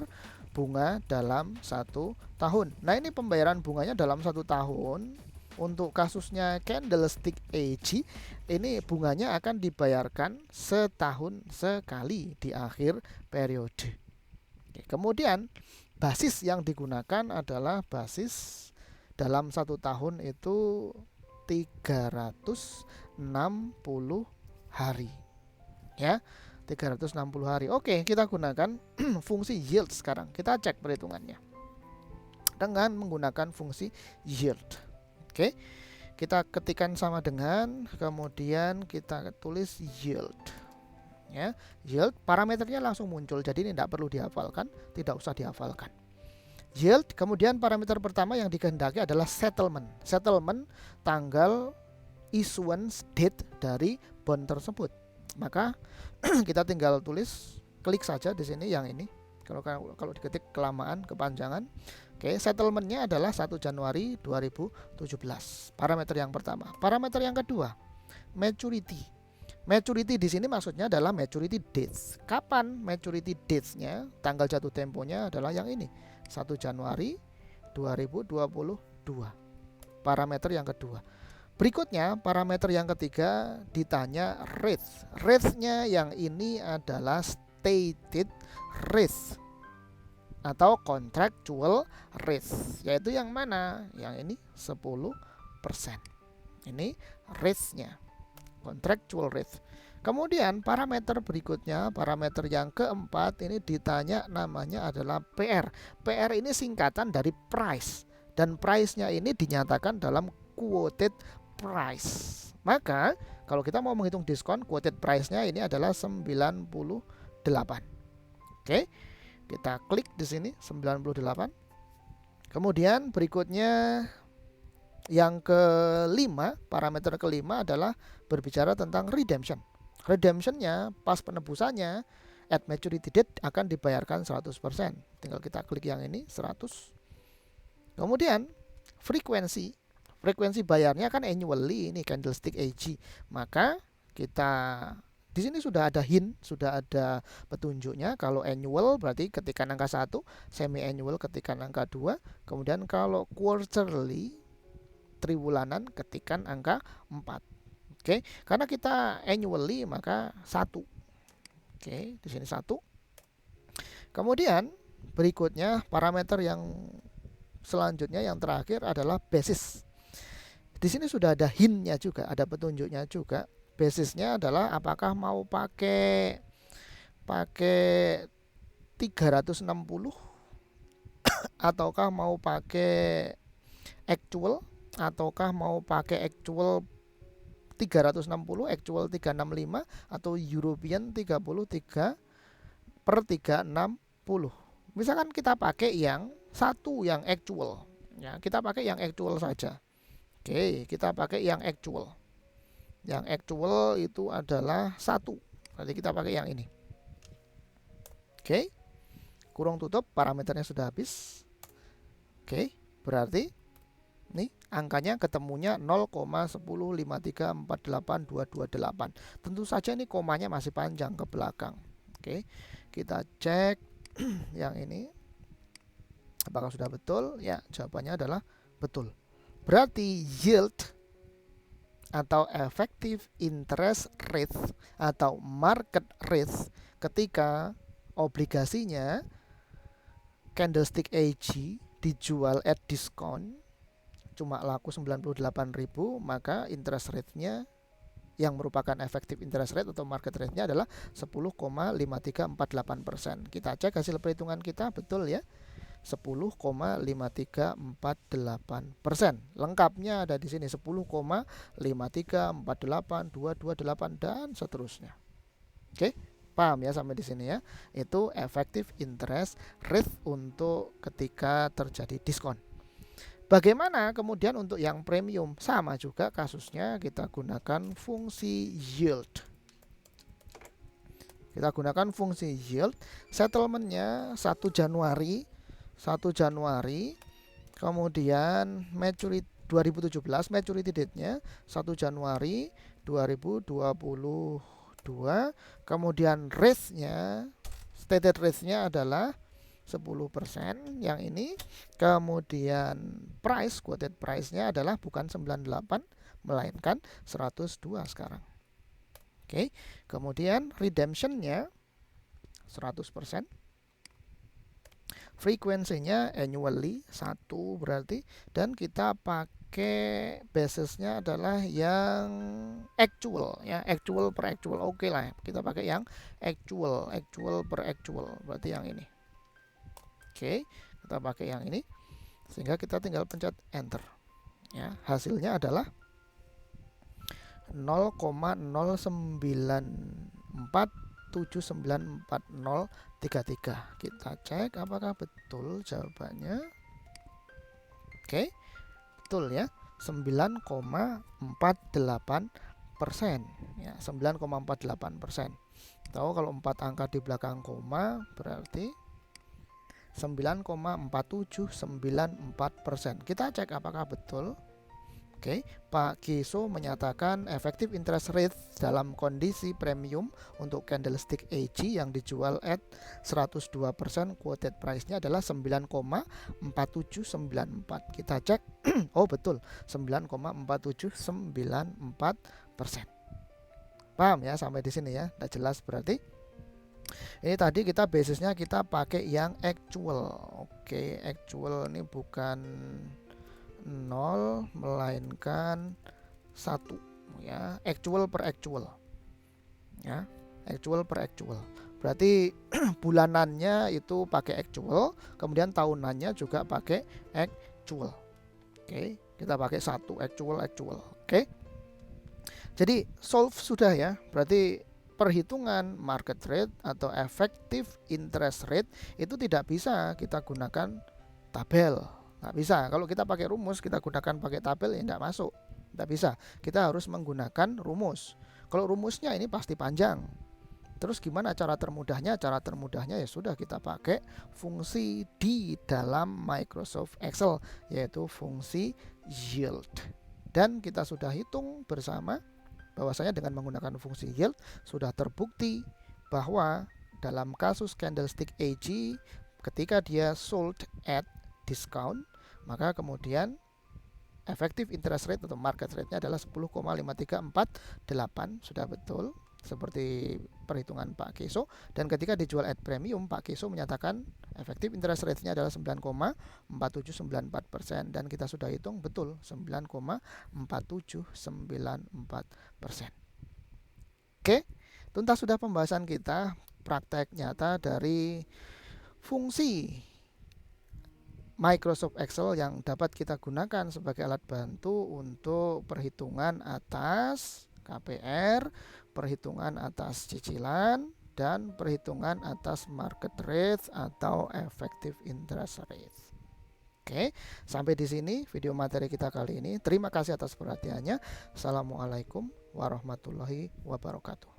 bunga dalam 1 tahun. Nah, ini pembayaran bunganya dalam 1 tahun. Untuk kasusnya Candlestick AG, ini bunganya akan dibayarkan setahun sekali di akhir periode. Oke, kemudian basis yang digunakan adalah basis dalam 1 tahun itu 360 hari. Ya, 360 hari. Oke, kita gunakan fungsi yield sekarang. Kita cek perhitungannya dengan menggunakan fungsi yield. Oke, kita ketikkan sama dengan, kemudian kita tulis yield. Ya, yield, parameternya langsung muncul, jadi ini tidak perlu dihafalkan, tidak usah dihafalkan. Yield, kemudian parameter pertama yang dikehendaki adalah settlement. Settlement tanggal issuance date dari bond tersebut. Maka kita tinggal tulis, klik saja di sini yang ini. Kalau diketik kelamaan, kepanjangan. Oke, settlementnya adalah 1 Januari 2017. Parameter yang pertama. Parameter yang kedua, maturity. Maturity di sini maksudnya adalah maturity dates. Kapan maturity dates-nya? Tanggal jatuh temponya adalah yang ini, 1 Januari 2022. Parameter yang kedua. Berikutnya, parameter yang ketiga ditanya rates. Rates-nya yang ini adalah stated rates atau contractual rates, yaitu yang mana? Yang ini 10%. Ini rates-nya, contractual rates. Kemudian parameter berikutnya, parameter yang keempat, ini ditanya namanya adalah PR. PR ini singkatan dari price, dan price-nya ini dinyatakan dalam quoted price. Maka kalau kita mau menghitung diskon, quoted price-nya ini adalah 98. Oke, kita klik di sini 98. Kemudian berikutnya yang kelima, parameter kelima adalah berbicara tentang redemption. Redemptionnya pas penebusannya at maturity date akan dibayarkan 100%. Tinggal kita klik yang ini 100. Kemudian frekuensi. Frekuensi bayarnya kan annually, ini Candlestick AG. Maka kita di sini sudah ada hint, sudah ada petunjuknya. Kalau annual berarti ketikkan angka 1, semi annual ketikkan angka 2, kemudian kalau quarterly, triwulanan, ketikkan angka 4. Oke, karena kita annually maka 1. Oke, di sini 1. Kemudian berikutnya parameter yang selanjutnya yang terakhir adalah basis. Di sini sudah ada hint-nya juga, ada petunjuknya juga. Basisnya adalah apakah mau pakai 360 ataukah mau pakai actual, ataukah mau pakai actual 360, actual 365, atau European 33 per 360. Misalkan kita pakai yang satu, yang actual, ya, kita pakai yang actual saja. Oke, kita pakai yang actual. Yang actual itu adalah 1. Berarti kita pakai yang ini. Oke, kurung tutup, parameternya sudah habis. Oke, berarti nih angkanya ketemunya 0,105348228. Tentu saja ini komanya masih panjang ke belakang. Oke, kita cek yang ini apakah sudah betul. Ya, jawabannya adalah betul. Berarti yield atau effective interest rate atau market rate ketika obligasinya candlestick AG dijual at discount cuma laku 98.000, maka interest rate-nya yang merupakan efektif interest rate atau market rate-nya adalah 10,5348%. Kita cek hasil perhitungan kita, betul ya, 10,5348%. Lengkapnya ada di sini 10,5348,228 dan seterusnya. Oke, paham ya sampai di sini ya? Itu efektif interest rate untuk ketika terjadi diskon. Bagaimana kemudian untuk yang premium? Sama juga kasusnya, kita gunakan fungsi yield. Kita gunakan fungsi yield. Settlementnya 1 Januari, kemudian maturity 2017, maturity date-nya 1 Januari 2022. Kemudian rate-nya, stated rate-nya adalah 10% yang ini. Kemudian price, quoted price-nya adalah bukan 98 melainkan 102 sekarang. Oke. Kemudian redemption-nya 100%. Frekuensinya annually 1 berarti, dan kita pakai basisnya adalah yang actual ya, actual per actual. Oke lah, kita pakai yang actual per actual, berarti yang ini. Oke, kita pakai yang ini sehingga kita tinggal pencet enter ya. Hasilnya adalah 0,094794,033. Kita cek apakah betul jawabannya. Oke, betul ya, 9,48% ya, 9,48%. Tahu kalau 4 angka di belakang koma berarti 9,4794%. Kita cek apakah betul. Oke, Pak Kiso menyatakan efektif interest rate dalam kondisi premium untuk candlestick AG yang dijual at 102%, quoted price-nya adalah 9,4794. Kita cek. Oh betul, 9,4794%. Paham ya sampai di sini ya? Udah jelas berarti. Ini tadi kita basisnya kita pakai yang actual. Oke, actual ini bukan 0 melainkan 1 ya, actual per actual. Ya, actual per actual. Berarti bulanannya itu pakai actual, kemudian tahunannya juga pakai actual. Oke, kita pakai 1 actual. Oke. Jadi solve sudah ya. Berarti perhitungan market rate atau effective interest rate itu tidak bisa kita gunakan tabel, nggak bisa. Kalau kita pakai rumus, kita gunakan pakai tabel ya nggak masuk, nggak bisa. Kita harus menggunakan rumus. Kalau rumusnya ini pasti panjang. Terus gimana cara termudahnya? Cara termudahnya ya sudah, kita pakai fungsi di dalam Microsoft Excel, yaitu fungsi yield. Dan kita sudah hitung bersama bahwasanya dengan menggunakan fungsi yield sudah terbukti bahwa dalam kasus candlestick AG ketika dia sold at discount, maka kemudian effective interest rate atau market rate-nya adalah 10,5348. Sudah betul seperti perhitungan Pak Kiso. Dan ketika dijual at premium, Pak Kiso menyatakan effective interest rate-nya adalah 9,4794%, dan kita sudah hitung betul 9,4794%. Oke, tuntas sudah pembahasan kita praktek nyata dari fungsi Microsoft Excel yang dapat kita gunakan sebagai alat bantu untuk perhitungan atas KPR, perhitungan atas cicilan, dan perhitungan atas market rate atau effective interest rate. Oke, sampai di sini video materi kita kali ini. Terima kasih atas perhatiannya. Assalamualaikum warahmatullahi wabarakatuh.